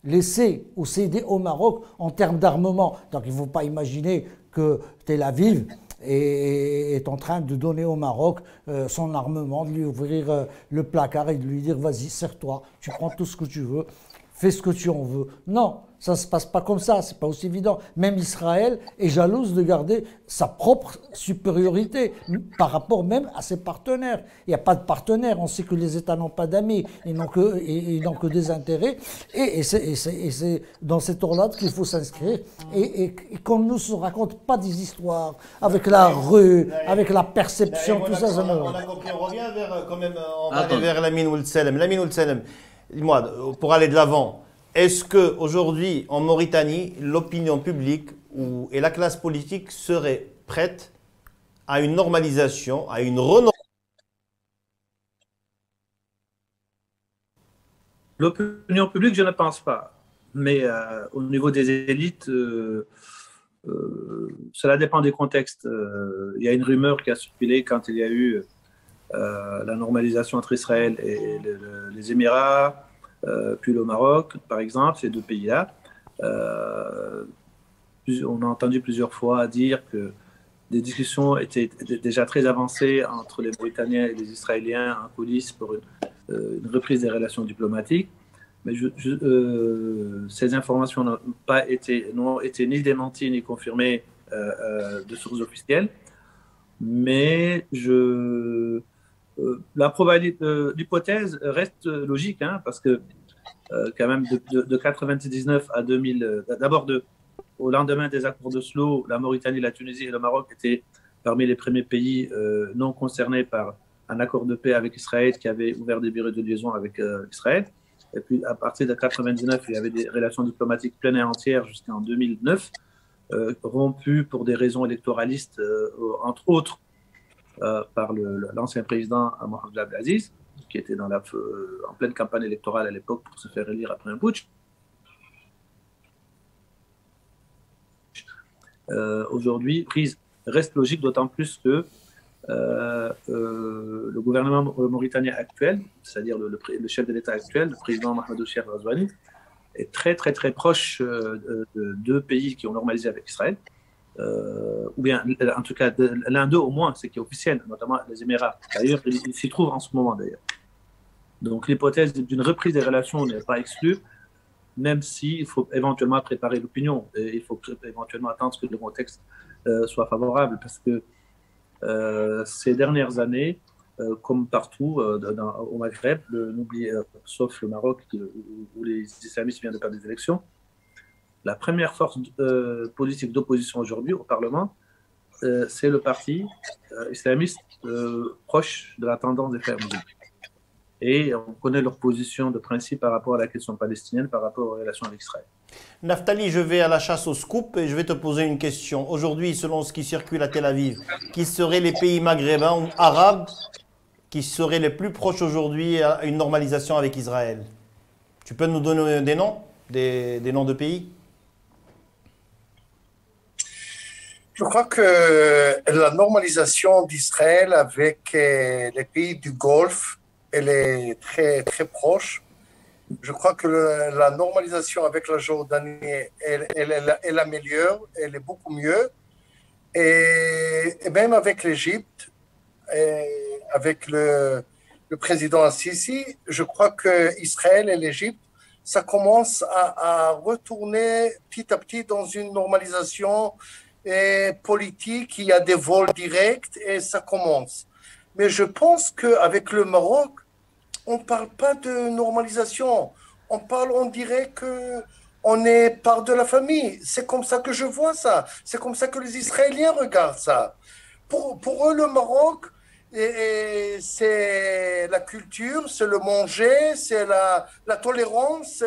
laisser ou céder au Maroc en termes d'armement. Donc il ne faut pas imaginer que Tel Aviv est en train de donner au Maroc son armement, de lui ouvrir le placard et de lui dire vas-y, serre-toi, tu prends tout ce que tu veux, fais ce que tu en veux. Non, ça ne se passe pas comme ça, c'est pas aussi évident. Même Israël est jalouse de garder sa propre supériorité par rapport même à ses partenaires. Il n'y a pas de partenaires, on sait que les États n'ont pas d'amis, ils n'ont que des intérêts. Et c'est dans cet ordre-là qu'il faut s'inscrire et qu'on ne se raconte pas des histoires avec la rue, avec la perception, tout ça. On a compris, on revient vers, quand même, on va aller vers Lamine Ould Salem. Lamine Ould Salem, dis-moi, pour aller de l'avant, est-ce qu'aujourd'hui, en Mauritanie, l'opinion publique et la classe politique seraient prêtes à une normalisation, à une renormalisation? L'opinion publique, je ne pense pas. Mais au niveau des élites, Cela dépend des contextes. Il y a une rumeur qui a circulé quand il y a eu la normalisation entre Israël et les Émirats, puis le Maroc, par exemple, ces deux pays-là. On a entendu plusieurs fois dire que des discussions étaient déjà très avancées entre les Mauritaniens et les Israéliens en coulisses pour une reprise des relations diplomatiques. Mais ces informations n'ont été ni démenties ni confirmées de sources officielles. Mais l'hypothèse reste logique, hein, parce que quand même de 99 à 2000, d'abord au lendemain des accords d'Oslo, la Mauritanie, la Tunisie et le Maroc étaient parmi les premiers pays non concernés par un accord de paix avec Israël qui avait ouvert des bureaux de liaison avec Israël. Et puis à partir de 99, il y avait des relations diplomatiques pleines et entières jusqu'en 2009, rompues pour des raisons électoralistes, entre autres par l'ancien président Mohamed Abdelaziz, qui était en pleine campagne électorale à l'époque pour se faire élire après un putsch. Aujourd'hui, prise reste logique, d'autant plus que le gouvernement mauritanien actuel, c'est-à-dire le chef de l'État actuel, le président Mahamadou Cheikh Ghazouani, est très très très proche de deux pays qui ont normalisé avec Israël, ou bien en tout cas l'un d'eux au moins, c'est qui est officiel, notamment les Émirats. D'ailleurs, il s'y trouve en ce moment d'ailleurs. Donc l'hypothèse d'une reprise des relations n'est pas exclue, même s'il faut éventuellement préparer l'opinion, et il faut éventuellement attendre que le contexte soit favorable, parce que ces dernières années, comme partout au Maghreb, sauf le Maroc où les islamistes viennent de perdre des élections, la première force politique d'opposition aujourd'hui au Parlement, c'est le parti islamiste proche de la tendance des frères musulmans. Et on connaît leur position de principe par rapport à la question palestinienne, par rapport aux relations avec Israël. Naftali, je vais à la chasse au scoop et je vais te poser une question. Aujourd'hui, selon ce qui circule à Tel Aviv, qui seraient les pays maghrébins ou arabes qui seraient les plus proches aujourd'hui à une normalisation avec Israël? Tu peux nous donner des noms, des noms de pays? Je crois que la normalisation d'Israël avec les pays du Golfe, elle est très, très proche. Je crois que la normalisation avec la Jordanie, elle améliore, elle est beaucoup mieux. Et même avec l'Égypte, avec le président Al-Sisi, je crois qu'Israël et l'Égypte, ça commence à retourner petit à petit dans une normalisation politique. Il y a des vols directs et ça commence. Mais je pense qu'avec le Maroc, on ne parle pas de normalisation. On dirait qu'on est part de la famille. C'est comme ça que je vois ça. C'est comme ça que les Israéliens regardent ça. Pour eux, le Maroc, c'est la culture, c'est le manger, c'est la tolérance.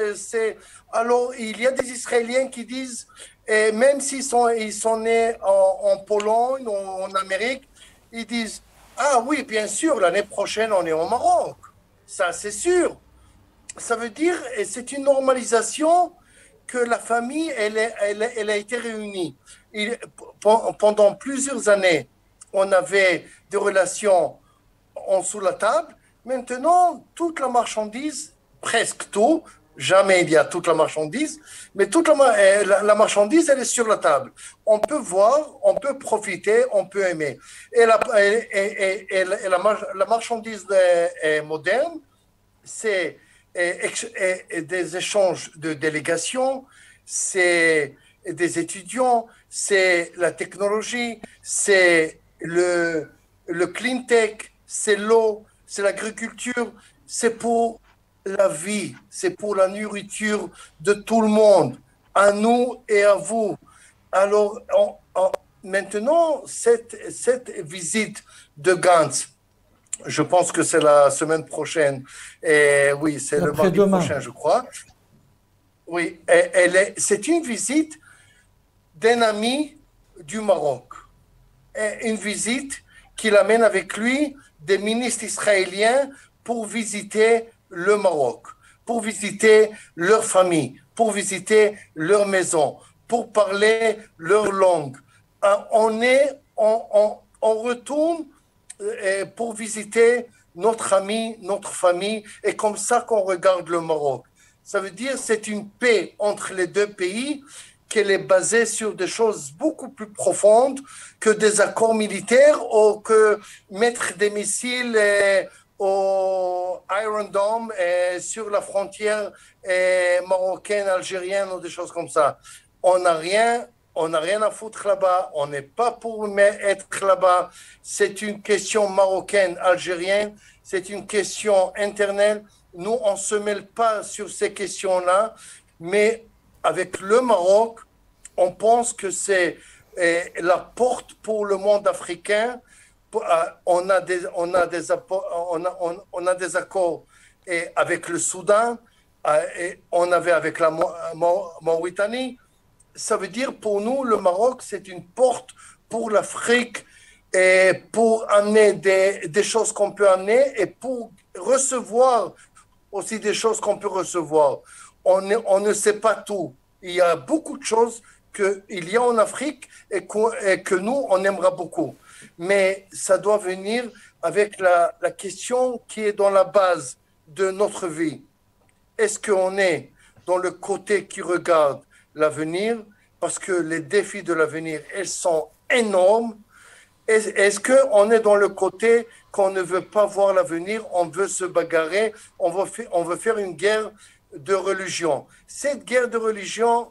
Alors, il y a des Israéliens qui disent, et même s'ils sont nés en Pologne ou en Amérique, ils disent, ah oui, bien sûr, l'année prochaine, on est au Maroc. Ça, c'est sûr. Ça veut dire, et c'est une normalisation que la famille, elle a été réunie. Pendant plusieurs années, on avait des relations en sous la table. Maintenant, toute la marchandise, presque tout, jamais il y a toute la marchandise, mais toute la marchandise, elle est sur la table. On peut voir, on peut profiter, on peut aimer. Et la marchandise moderne, c'est des échanges de délégations, c'est des étudiants, c'est la technologie, c'est le clean tech, c'est l'eau, c'est l'agriculture, c'est pour la vie, c'est pour la nourriture de tout le monde, à nous et à vous. Alors, maintenant, cette visite de Gantz, je pense que c'est la semaine prochaine, et oui, c'est le mardi prochain, je crois. Oui, c'est une visite d'un ami du Maroc, une visite qu'il amène avec lui des ministres israéliens pour visiter le Maroc, pour visiter leur famille, pour visiter leur maison, pour parler leur langue. On retourne pour visiter notre ami, notre famille, et comme ça qu'on regarde le Maroc. Ça veut dire que c'est une paix entre les deux pays, qu'elle est basée sur des choses beaucoup plus profondes que des accords militaires ou que mettre des missiles au Iron Dome sur la frontière marocaine, algérienne ou des choses comme ça. On n'a rien à foutre là-bas, on n'est pas pour être là-bas. C'est une question marocaine, algérienne, c'est une question interne. Nous, on ne se mêle pas sur ces questions-là, mais avec le Maroc, on pense que c'est la porte pour le monde africain. On a des accords avec le Soudan, et on avait avec la Mauritanie. Ça veut dire pour nous, le Maroc, c'est une porte pour l'Afrique et pour amener des choses qu'on peut amener et pour recevoir aussi des choses qu'on peut recevoir. On ne sait pas tout. Il y a beaucoup de choses qu'il y a en Afrique et que nous, on aimera beaucoup. Mais ça doit venir avec la question qui est dans la base de notre vie. Est-ce qu'on est dans le côté qui regarde l'avenir, parce que les défis de l'avenir, elles sont énormes? Est-ce qu'on est dans le côté qu'on ne veut pas voir l'avenir, on veut se bagarrer, on veut faire une guerre de religion? Cette guerre de religion,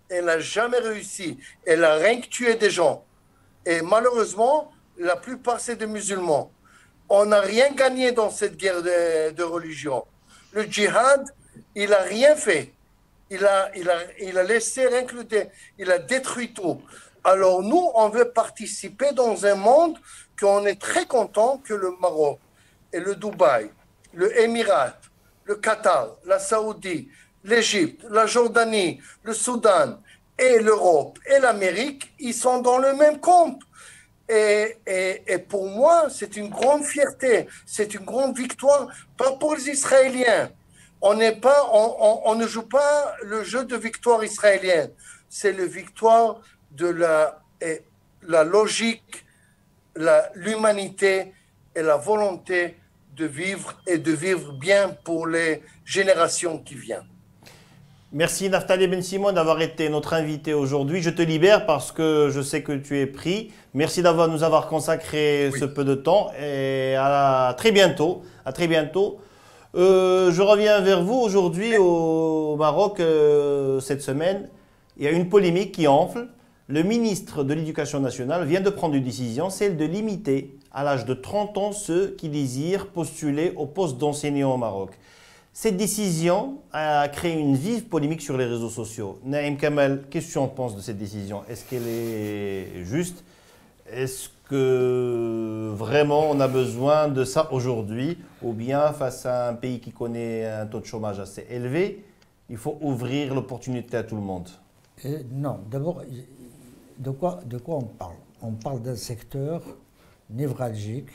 elle n'a jamais réussi. Elle a rien que tué des gens. Et malheureusement, la plupart, c'est des musulmans. On n'a rien gagné dans cette guerre de religion. Le djihad, il n'a rien fait. Il a laissé rien que il a détruit tout. Alors nous, on veut participer dans un monde qu'on est très content que le Maroc et le Dubaï, le Émirat, le Qatar, la Saoudie, l'Égypte, la Jordanie, le Soudan et l'Europe et l'Amérique, ils sont dans le même compte. Et pour moi, c'est une grande fierté, c'est une grande victoire, pas pour les Israéliens. On ne joue pas le jeu de victoire israélienne. C'est la victoire de la logique, l'humanité et la volonté de vivre et de vivre bien pour les générations qui viennent. Merci Naftali Ben Simon d'avoir été notre invité aujourd'hui. Je te libère parce que je sais que tu es pris. Merci nous avoir consacré ce peu de temps et à très bientôt. À très bientôt. Je reviens vers vous aujourd'hui au Maroc cette semaine. Il y a une polémique qui enfle. Le ministre de l'Éducation nationale vient de prendre une décision, celle de limiter à l'âge de 30 ans ceux qui désirent postuler au poste d'enseignant au Maroc. Cette décision a créé une vive polémique sur les réseaux sociaux. Naïm Kamal, qu'est-ce que tu en penses de cette décision? Est-ce qu'elle est juste? Est-ce que vraiment on a besoin de ça aujourd'hui? Ou bien face à un pays qui connaît un taux de chômage assez élevé, il faut ouvrir l'opportunité à tout le monde? Non, d'abord, de quoi on parle? On parle d'un secteur névralgique,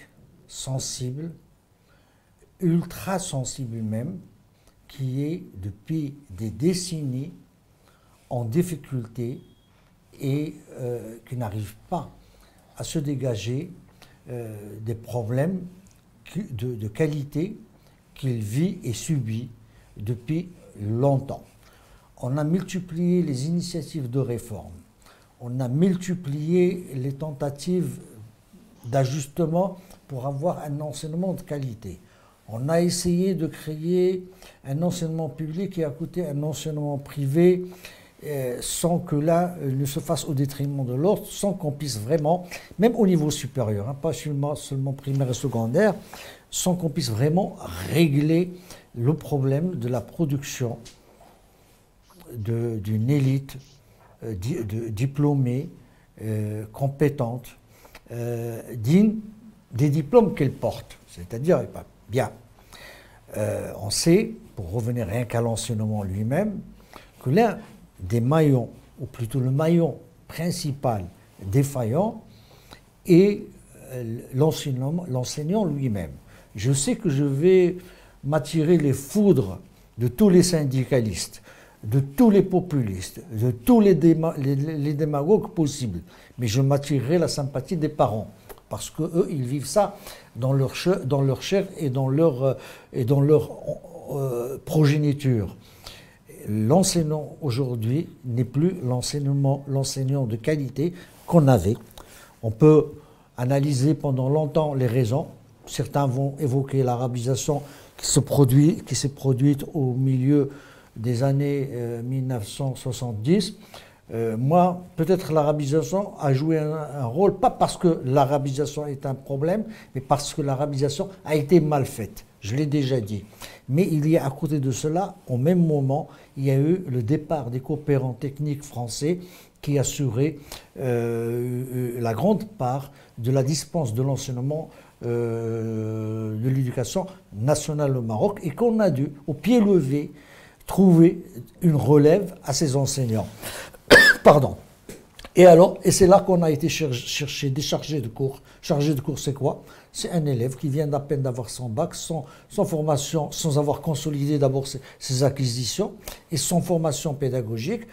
sensible, ultra sensible même, qui est depuis des décennies en difficulté et qui n'arrive pas à se dégager des problèmes de qualité qu'il vit et subit depuis longtemps. On a multiplié les initiatives de réforme, on a multiplié les tentatives d'ajustement pour avoir un enseignement de qualité. On a essayé de créer un enseignement public qui a coûté un enseignement privé sans que l'un ne se fasse au détriment de l'autre, sans qu'on puisse vraiment, même au niveau supérieur, hein, pas seulement primaire et secondaire, sans qu'on puisse vraiment régler le problème de la production d'une élite diplômée, compétente, digne des diplômes qu'elle porte, c'est-à-dire bien. On sait, pour revenir rien qu'à l'enseignement lui-même, que l'un des maillons, ou plutôt le maillon principal défaillant, est l'enseignant lui-même. Je sais que je vais m'attirer les foudres de tous les syndicalistes. de tous les populistes, de tous les démagogues possibles. Mais je m'attirerai la sympathie des parents, parce qu'eux, ils vivent ça dans leur chair et dans leur progéniture. L'enseignant aujourd'hui n'est plus l'enseignant de qualité qu'on avait. On peut analyser pendant longtemps les raisons. Certains vont évoquer l'arabisation qui s'est produite au milieu des années 1970. Moi, peut-être l'arabisation a joué un rôle, pas parce que l'arabisation est un problème, mais parce que l'arabisation a été mal faite. Je l'ai déjà dit. Mais il y a à côté de cela, au même moment, il y a eu le départ des coopérants techniques français qui assuraient la grande part de la dispense de l'enseignement de l'éducation nationale au Maroc et qu'on a dû, au pied levé, trouver une relève à ces enseignants. Pardon. Et c'est là qu'on a été chercher des chargés de cours. Chargé de cours, c'est quoi? C'est un élève qui vient d'à peine d'avoir son bac, sans formation, sans avoir consolidé d'abord ses acquisitions, et sans formation pédagogique,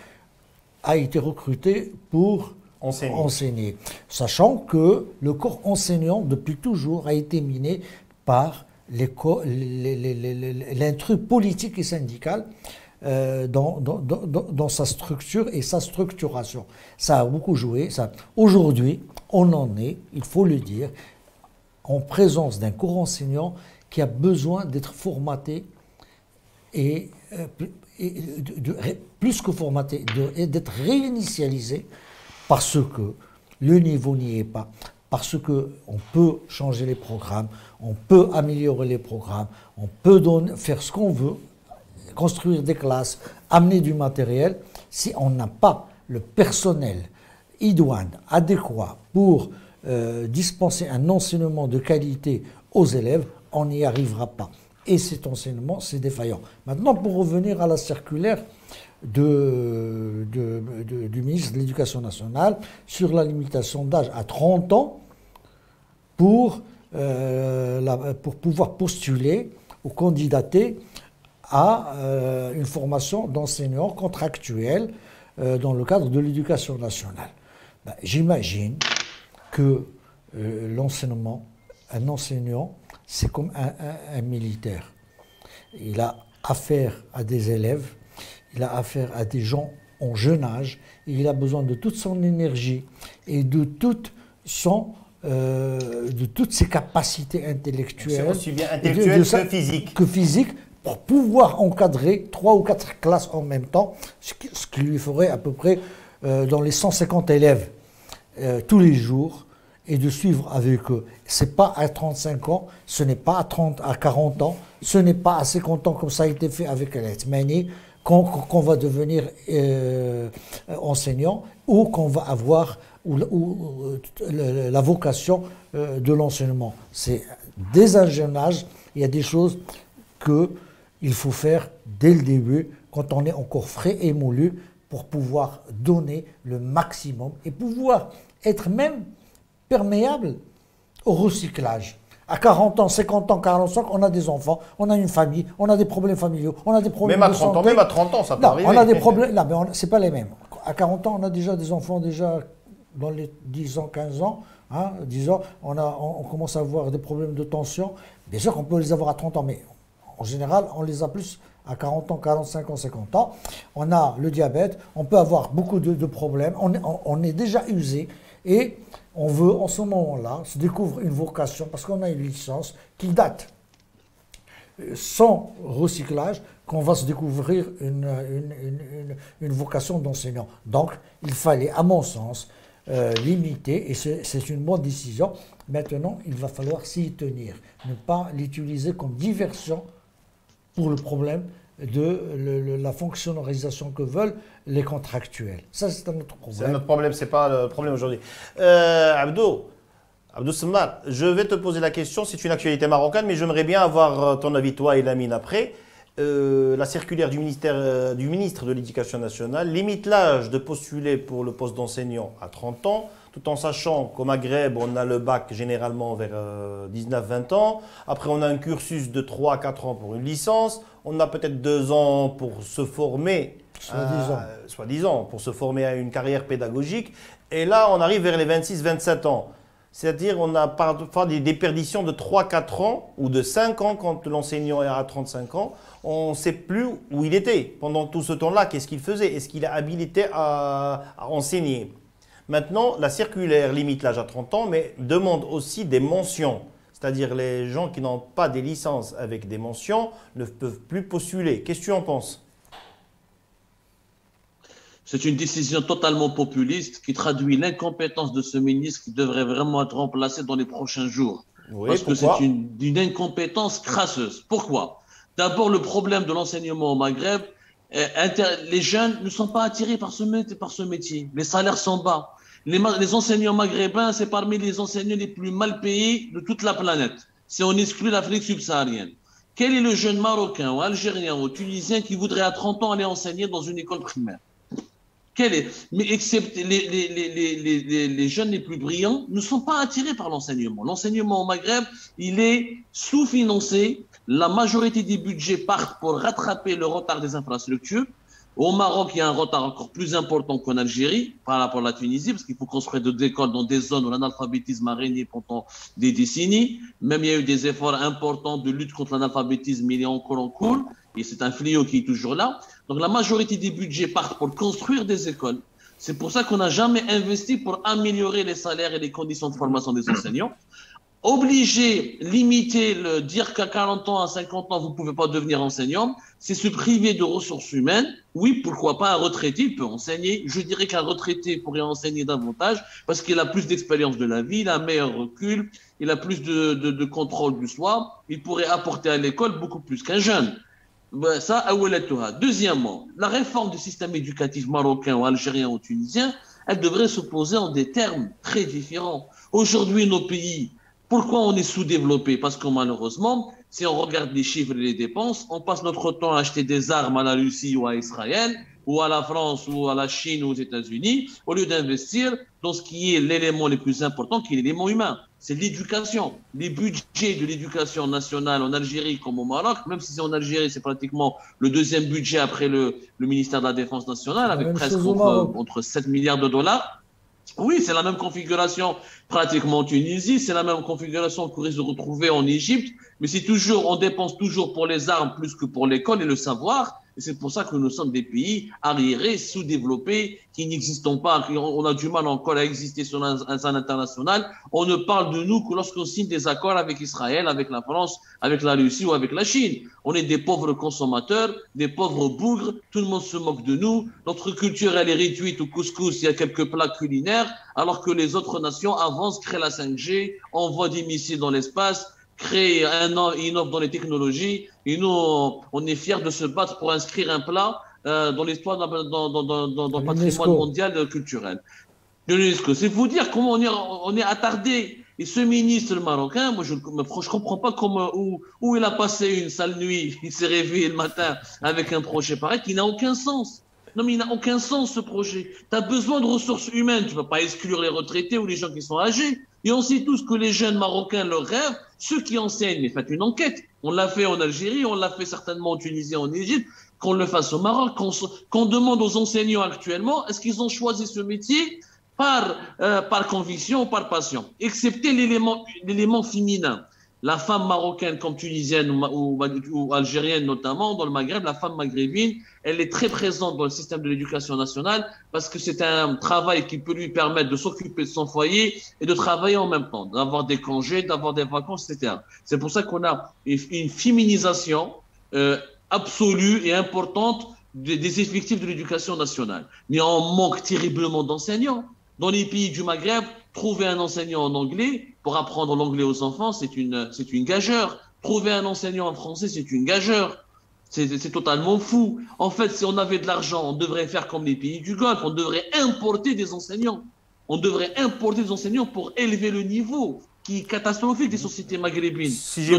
a été recruté pour enseigner. Sachant que le corps enseignant, depuis toujours, a été miné par l'intrus politique et syndical dans sa structure et sa structuration. Ça a beaucoup joué. Aujourd'hui, on en est, il faut le dire, en présence d'un corps enseignant qui a besoin d'être formaté et plus que formaté, d'être réinitialisé parce que le niveau n'y est pas, parce qu'on peut changer les programmes, on peut améliorer les programmes, on peut faire ce qu'on veut, construire des classes, amener du matériel. Si on n'a pas le personnel idoine, adéquat pour dispenser un enseignement de qualité aux élèves, on n'y arrivera pas. Et cet enseignement, c'est défaillant. Maintenant, pour revenir à la circulaire du ministre de l'Éducation nationale sur la limitation d'âge à 30 ans pour pouvoir postuler ou candidater à une formation d'enseignant contractuel dans le cadre de l'éducation nationale. Ben, j'imagine que un enseignant, c'est comme un militaire. Il a affaire à des élèves, il a affaire à des gens en jeune âge, et il a besoin de toute son énergie et de toutes ses capacités intellectuelles. C'est aussi bien intellectuelles que physiques. Que physiques, pour pouvoir encadrer 3 ou 4 classes en même temps, ce qui lui ferait à peu près dans les 150 élèves tous les jours, et de suivre avec eux. Ce n'est pas à 35 ans, ce n'est pas à 40 ans, ce n'est pas à 50 ans comme ça a été fait avec Al-Athmani, qu'on va devenir enseignant ou qu'on va avoir la vocation de l'enseignement. C'est dès un jeune âge, il y a des choses qu'il faut faire dès le début, quand on est encore frais et moulu, pour pouvoir donner le maximum et pouvoir être même perméable au recyclage. À 40 ans, 50 ans, 45, on a des enfants, on a une famille, on a des problèmes familiaux, on a des problèmes même de santé. Même à 30 ans, ça peut arriver. On a des problèmes, mais c'est pas les mêmes. À 40 ans, on a déjà des enfants dans les 10 ans, 15 ans, 10 ans, on commence à avoir des problèmes de tension. Bien sûr qu'on peut les avoir à 30 ans, mais en général, on les a plus à 40 ans, 45 ans, 50 ans. On a le diabète, on peut avoir beaucoup de problèmes, on est déjà usé. Et on veut, en ce moment-là, se découvrir une vocation, parce qu'on a une licence qui date, sans recyclage, qu'on va se découvrir une vocation d'enseignant. Donc, il fallait, à mon sens, limiter, et c'est une bonne décision. Maintenant, il va falloir s'y tenir, ne pas l'utiliser comme diversion pour le problème de la fonctionnalisation que veulent les contractuels. Ça, c'est un autre problème. C'est un autre problème, ce n'est pas le problème aujourd'hui. Abdou Semmar, je vais te poser la question, c'est une actualité marocaine, mais j'aimerais bien avoir ton avis, toi et Lamine, après. La circulaire du ministre de l'Éducation nationale limite l'âge de postuler pour le poste d'enseignant à 30 ans. tout en sachant qu'au Maghreb, on a le bac généralement vers 19-20 ans. Après, on a un cursus de 3 à 4 ans pour une licence. On a peut-être 2 ans pour se former, soi-disant, pour se former à une carrière pédagogique. Et là, on arrive vers les 26-27 ans. C'est-à-dire on a parfois des déperditions de 3-4 ans ou de 5 ans quand l'enseignant est à 35 ans. On ne sait plus où il était. Pendant tout ce temps-là, qu'est-ce qu'il faisait? Est-ce qu'il est habilité à enseigner? Maintenant, la circulaire limite l'âge à 30 ans, mais demande aussi des mentions. C'est-à-dire les gens qui n'ont pas des licences avec des mentions ne peuvent plus postuler. Qu'est-ce que tu en penses? C'est une décision totalement populiste qui traduit l'incompétence de ce ministre qui devrait vraiment être remplacé dans les prochains jours. Oui, parce que pourquoi? c'est une incompétence crasseuse. Pourquoi? D'abord, le problème de l'enseignement au Maghreb, les jeunes ne sont pas attirés par ce métier. Les salaires sont bas. Les enseignants maghrébins, c'est parmi les enseignants les plus mal payés de toute la planète, si on exclut l'Afrique subsaharienne. Quel est le jeune marocain ou algérien ou tunisien qui voudrait à 30 ans aller enseigner dans une école primaire? Mais excepté les jeunes les plus brillants ne sont pas attirés par l'enseignement. L'enseignement au Maghreb, il est sous-financé. La majorité des budgets partent pour rattraper le retard des infrastructures. Au Maroc, il y a un retard encore plus important qu'en Algérie par rapport à la Tunisie, parce qu'il faut construire des écoles dans des zones où l'analphabétisme a régné pendant des décennies. Même il y a eu des efforts importants de lutte contre l'analphabétisme, mais il est encore en cours. Et c'est un fléau qui est toujours là. Donc la majorité des budgets partent pour construire des écoles. C'est pour ça qu'on n'a jamais investi pour améliorer les salaires et les conditions de formation des enseignants. Obliger, limiter, dire qu'à 40 ans, à 50 ans, vous ne pouvez pas devenir enseignant, c'est se priver de ressources humaines. Oui, pourquoi pas un retraité, il peut enseigner. Je dirais qu'un retraité pourrait enseigner davantage parce qu'il a plus d'expérience de la vie, il a un meilleur recul, il a plus de contrôle du soi, il pourrait apporter à l'école beaucoup plus qu'un jeune. Ça, deuxièmement, la réforme du système éducatif marocain ou algérien ou tunisien, elle devrait se poser en des termes très différents. Aujourd'hui, nos pays, pourquoi on est sous-développé? Parce que malheureusement, si on regarde les chiffres et les dépenses, on passe notre temps à acheter des armes à la Russie ou à Israël, ou à la France, ou à la Chine, ou aux États-Unis, au lieu d'investir dans ce qui est l'élément le plus important, qui est l'élément humain. C'est l'éducation. Les budgets de l'éducation nationale en Algérie comme au Maroc, même si c'est en Algérie, c'est pratiquement le deuxième budget après le ministère de la Défense nationale, avec presque entre 7 milliards de dollars. Oui, c'est la même configuration pratiquement en Tunisie, c'est la même configuration qu'on risque de retrouver en Égypte, mais c'est toujours, on dépense toujours pour les armes plus que pour l'école et le savoir. Et c'est pour ça que nous sommes des pays arriérés, sous-développés, qui n'existent pas, on a du mal encore à exister sur un scène international. On ne parle de nous que lorsqu'on signe des accords avec Israël, avec la France, avec la Russie ou avec la Chine. On est des pauvres consommateurs, des pauvres bougres, tout le monde se moque de nous. Notre culture, elle est réduite au couscous, il y a quelques plats culinaires, alors que les autres nations avancent, créent la 5G, envoient des missiles dans l'espace, créer innovent dans les technologies, et nous, on est fiers de se battre pour inscrire un plat dans l'histoire, dans le patrimoine mondial culturel. De l'UNESCO. C'est vous dire comment on est attardé. Et ce ministre marocain, moi, je comprends pas comment, où il a passé une sale nuit. Il s'est réveillé le matin avec un projet pareil qui n'a aucun sens. Non, mais il n'a aucun sens, ce projet. Tu as besoin de ressources humaines. Tu ne peux pas exclure les retraités ou les gens qui sont âgés. Et on sait tous que les jeunes Marocains leur rêvent, ceux qui enseignent. Mais faites une enquête. On l'a fait en Algérie, on l'a fait certainement en Tunisie, en Égypte. Qu'on le fasse au Maroc, qu'on demande aux enseignants actuellement, est-ce qu'ils ont choisi ce métier par conviction ou par passion, excepté l'élément féminin. La femme marocaine comme tunisienne ou algérienne notamment, dans le Maghreb, la femme maghrébine, elle est très présente dans le système de l'éducation nationale parce que c'est un travail qui peut lui permettre de s'occuper de son foyer et de travailler en même temps, d'avoir des congés, d'avoir des vacances, etc. C'est pour ça qu'on a une féminisation absolue et importante des effectifs de l'éducation nationale. Mais on manque terriblement d'enseignants. Dans les pays du Maghreb, trouver un enseignant en anglais pour apprendre l'anglais aux enfants, c'est une gageure. Trouver un enseignant en français, c'est une gageure. C'est totalement fou. En fait, si on avait de l'argent, on devrait faire comme les pays du Golfe. On devrait importer des enseignants. On devrait importer des enseignants pour élever le niveau qui est catastrophique des sociétés maghrébines. Si j'ai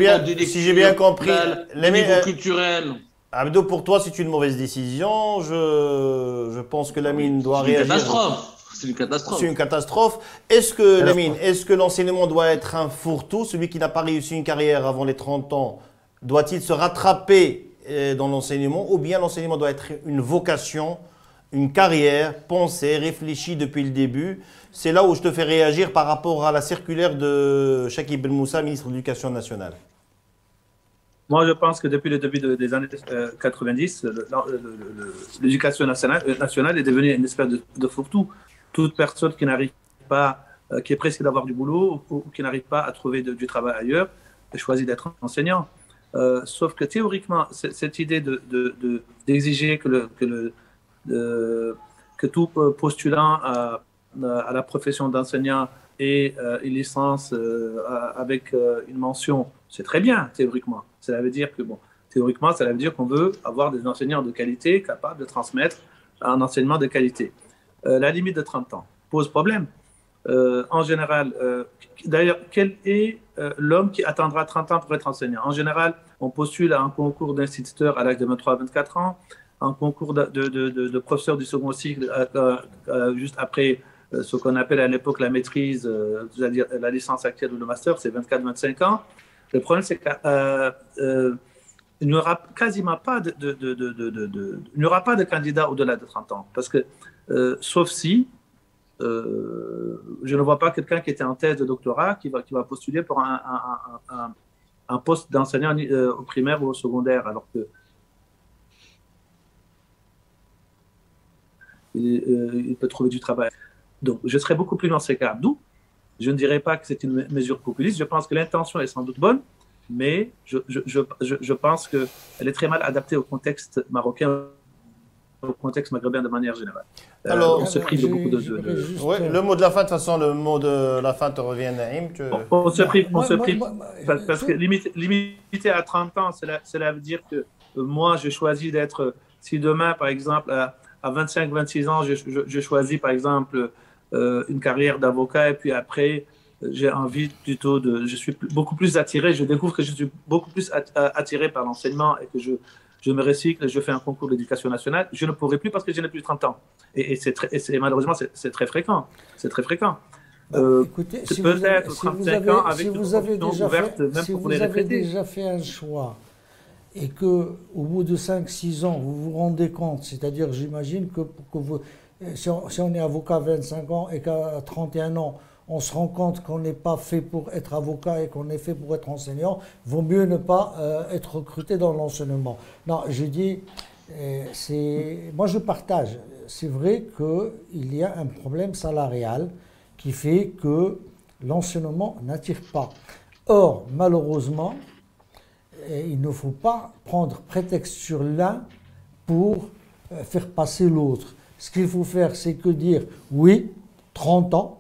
bien compris, le niveau culturel. Abdo, pour toi, c'est une mauvaise décision. Je pense que Lamine doit réagir. Catastrophe. C'est une catastrophe. C'est une catastrophe. Est-ce que, Lamine, est-ce que l'enseignement doit être un fourre-tout? Celui qui n'a pas réussi une carrière avant les 30 ans, doit-il se rattraper dans l'enseignement, ou bien l'enseignement doit être une vocation, une carrière pensée, réfléchie depuis le début? C'est là où je te fais réagir par rapport à la circulaire de Chakib Ben Moussa, ministre de l'Éducation nationale. Moi, je pense que depuis le début des années 90, l'éducation nationale est devenue une espèce de fourre-tout. Toute personne qui n'arrive pas, qui est pressée d'avoir du boulot ou qui n'arrive pas à trouver du travail ailleurs, choisit d'être enseignant. Sauf que théoriquement, cette idée d'exiger que tout postulant à la profession d'enseignant ait une licence avec une mention, c'est très bien théoriquement. Cela veut dire que, bon, théoriquement, cela veut dire qu'on veut avoir des enseignants de qualité capables de transmettre un enseignement de qualité. La limite de 30 ans pose problème. En général, d'ailleurs, quel est l'homme qui attendra 30 ans pour être enseignant? En général, on postule à un concours d'instituteur à l'âge de 23-24 ans, un concours de professeur du second cycle juste après ce qu'on appelle à l'époque la maîtrise, c'est-à-dire la licence actuelle ou le master, c'est 24-25 ans. Le problème, c'est qu'il n'y aura quasiment pas il n'y aura pas de candidat au-delà de 30 ans. Parce que, sauf si, je ne vois pas quelqu'un qui était en thèse de doctorat qui va postuler pour un poste d'enseignant au primaire ou au secondaire, alors que il peut trouver du travail. Donc, je serais beaucoup plus dans ces cas. D'où, je ne dirais pas que c'est une mesure populiste. Je pense que l'intention est sans doute bonne, mais je pense qu'elle est très mal adaptée au contexte marocain, au contexte maghrébin de manière générale. Alors, on se prive de beaucoup de... Ouais, le mot de la fin, de toute façon, le mot de la fin te revient, Naïm. On se prive, parce que limité à 30 ans, cela veut dire que moi, je choisis d'être, si demain, par exemple, à 25-26 ans, je choisis, par exemple, une carrière d'avocat, et puis après, j'ai envie plutôt je suis beaucoup plus attiré, je découvre que je suis beaucoup plus attiré par l'enseignement et que je me recycle, je fais un concours d'éducation nationale, je ne pourrai plus parce que je n'ai plus de 30 ans. Et malheureusement, c'est très fréquent. C'est très fréquent. Écoutez, si peut-être vous 35 ans avec une option ouverte, même si pour vous les avez retraités. déjà fait un choix et qu'au bout de 5-6 ans, vous vous rendez compte, c'est-à-dire, j'imagine que si on est avocat à 25 ans et qu'à 31 ans, on se rend compte qu'on n'est pas fait pour être avocat et qu'on est fait pour être enseignant, vaut mieux ne pas être recruté dans l'enseignement. Non, je dis, moi je partage. C'est vrai qu'il y a un problème salarial qui fait que l'enseignement n'attire pas. Or, malheureusement, il ne faut pas prendre prétexte sur l'un pour faire passer l'autre. Ce qu'il faut faire, c'est que dire, oui, 30 ans,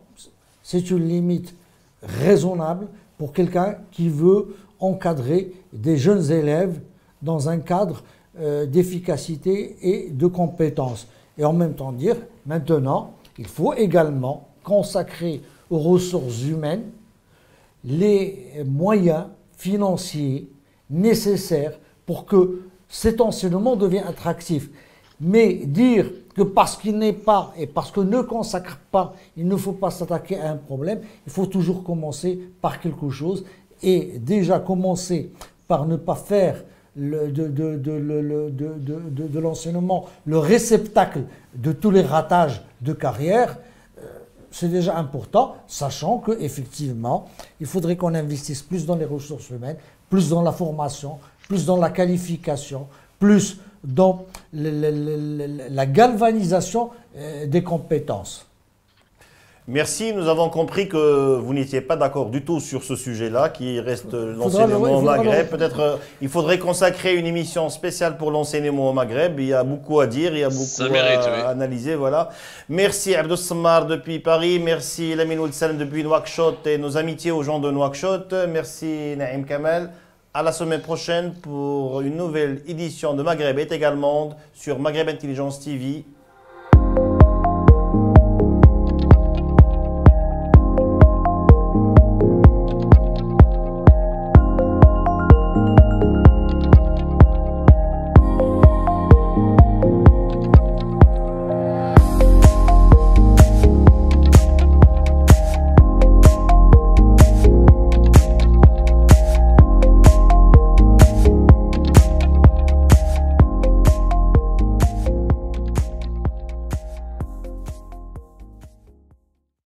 c'est une limite raisonnable pour quelqu'un qui veut encadrer des jeunes élèves dans un cadre d'efficacité et de compétences. Et en même temps dire, maintenant, il faut également consacrer aux ressources humaines les moyens financiers nécessaires pour que cet enseignement devienne attractif. Mais dire que parce qu'il n'est pas et parce qu'on ne consacre pas, il ne faut pas s'attaquer à un problème, il faut toujours commencer par quelque chose et déjà commencer par ne pas faire de l'enseignement le réceptacle de tous les ratages de carrière. C'est déjà important, sachant qu'effectivement, il faudrait qu'on investisse plus dans les ressources humaines, plus dans la formation, plus dans la qualification, plus dans la galvanisation des compétences. Merci, nous avons compris que vous n'étiez pas d'accord du tout sur ce sujet-là, qui reste l'enseignement au Maghreb. Peut-être il faudrait consacrer une émission spéciale pour l'enseignement au Maghreb. Il y a beaucoup à dire, il y a beaucoup à analyser. Voilà. Merci Abdou Sammar depuis Paris, merci Lamine Oulsalem depuis Nouakchott et nos amitiés aux gens de Nouakchott. Merci Naïm Kamel. À la semaine prochaine pour une nouvelle édition de Maghreb est également sur Maghreb Intelligence TV.